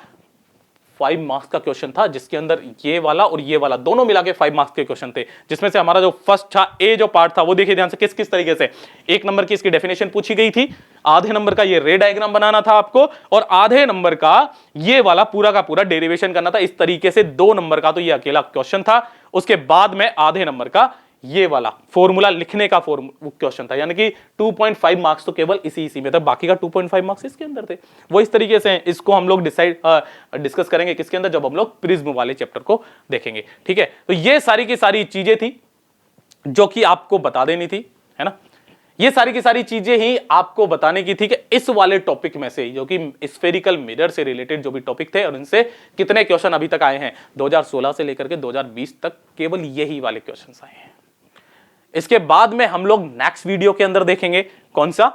A: 5 मार्क्स का क्वेश्चन था, जिसके अंदर ये वाला और ये वाला दोनों मिला के 5 मार्क्स के क्वेश्चन थे, जिसमें से हमारा जो फर्स्ट था ए जो पार्ट था वो देखिए ध्यान से किस किस तरीके से 1 नंबर की इसकी डेफिनेशन पूछी गई थी, आधे नंबर का ये रे डायग्राम बनाना था आपको, और आधे नंबर का ये वाला पूरा का पूरा डेरिवेशन करना था। इस तरीके से 2 नंबर का तो ये अकेला क्वेश्चन था। उसके बाद में आधे नंबर का ये वाला फॉर्मूला लिखने का क्वेश्चन था, यानी कि 2.5 मार्क्स तो केवल इसी में था, बाकी का 2.5 मार्क्स इसके अंदर थे। वो इस तरीके से इसको हम लोग डिस्कस करेंगे किसके अंदर, जब हम लोग प्रिज्म वाले चैप्टर को देखेंगे। ठीक है, तो ये सारी की सारी चीजें थी जो कि आपको बता देनी थी, है ना। ये सारी की सारी चीजें ही आपको बताने की थी कि इस वाले टॉपिक में से, जो कि स्फेरिकल मिरर से रिलेटेड जो भी टॉपिक थे और इनसे कितने क्वेश्चन अभी तक आए हैं 2016 से लेकर के 2020 तक, केवल यही वाले क्वेश्चन आए हैं। इसके बाद में हम लोग नेक्स्ट वीडियो के अंदर देखेंगे कौन सा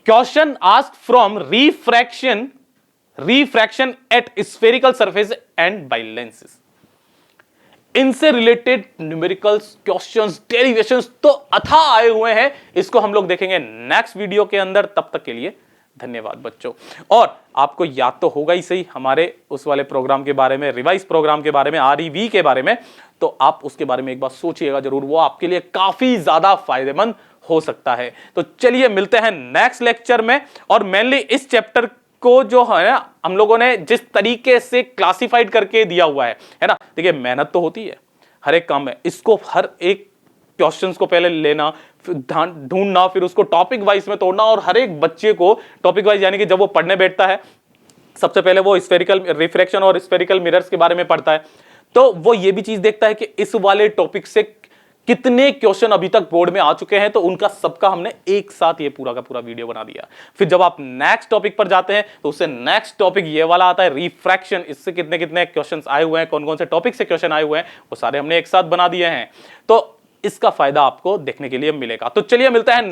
A: question asked from refraction at spherical surface and by lenses. इनसे रिलेटेड न्यूमेरिकल्स क्वेश्चंस डेरिवेशंस तो अथाह आए हुए हैं, इसको हम लोग देखेंगे नेक्स्ट वीडियो के अंदर। तब तक के लिए धन्यवाद बच्चों। और आपको याद तो होगा ही सही हमारे उस वाले प्रोग्राम के बारे में, रिवाइज प्रोग्राम के बारे में, REV के बारे में, तो आप उसके बारे में एक बार सोचिएगा जरूर, वो आपके लिए काफी ज्यादा फायदेमंद हो सकता है। तो चलिए मिलते हैं नेक्स्ट लेक्चर में। और मेनली इस चैप्टर को जो है ना हम लोगों ने जिस तरीके से क्लासिफाइड करके दिया हुआ है ना, देखिए मेहनत तो होती है हर एक काम में, इसको हर एक क्वेश्चंस को पहले लेना, फिर ढूंढना, फिर उसको टॉपिक वाइज में तोड़ना, और हर एक बच्चे को टॉपिक वाइज, यानी कि जब वो पढ़ने बैठता है सबसे पहले वो स्फेरिकल रिफ्रैक्शन और स्फेरिकल मिरर्स के बारे में पढ़ता है, तो वो ये भी चीज देखता है कि इस वाले टॉपिक से कितने क्वेश्चन अभी तक बोर्ड में आ चुके हैं, तो उनका सबका हमने एक साथ ये पूरा का पूरा वीडियो बना दिया। फिर जब आप नेक्स्ट टॉपिक पर जाते हैं तो उससे नेक्स्ट टॉपिक ये वाला आता है रिफ्रैक्शन, इससे कितने कितने क्वेश्चन्स आए हुए हैं, कौन कौन से टॉपिक से क्वेश्चन आए हुए हैं, वो सारे हमने एक साथ बना दिए हैं। तो इसका फायदा आपको देखने के लिए मिलेगा। तो चलिए मिलता है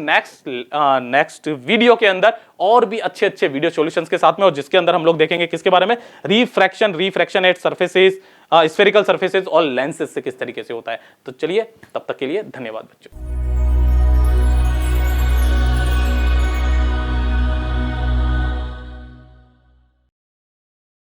A: नेक्स्ट वीडियो के अंदर और भी अच्छे अच्छे वीडियो सॉल्यूशंस के साथ में, और जिसके अंदर हम लोग देखेंगे किसके बारे में, refraction at surfaces, spherical surfaces और लेंसेज से किस तरीके से होता है। तो चलिए तब तक के लिए धन्यवाद बच्चों।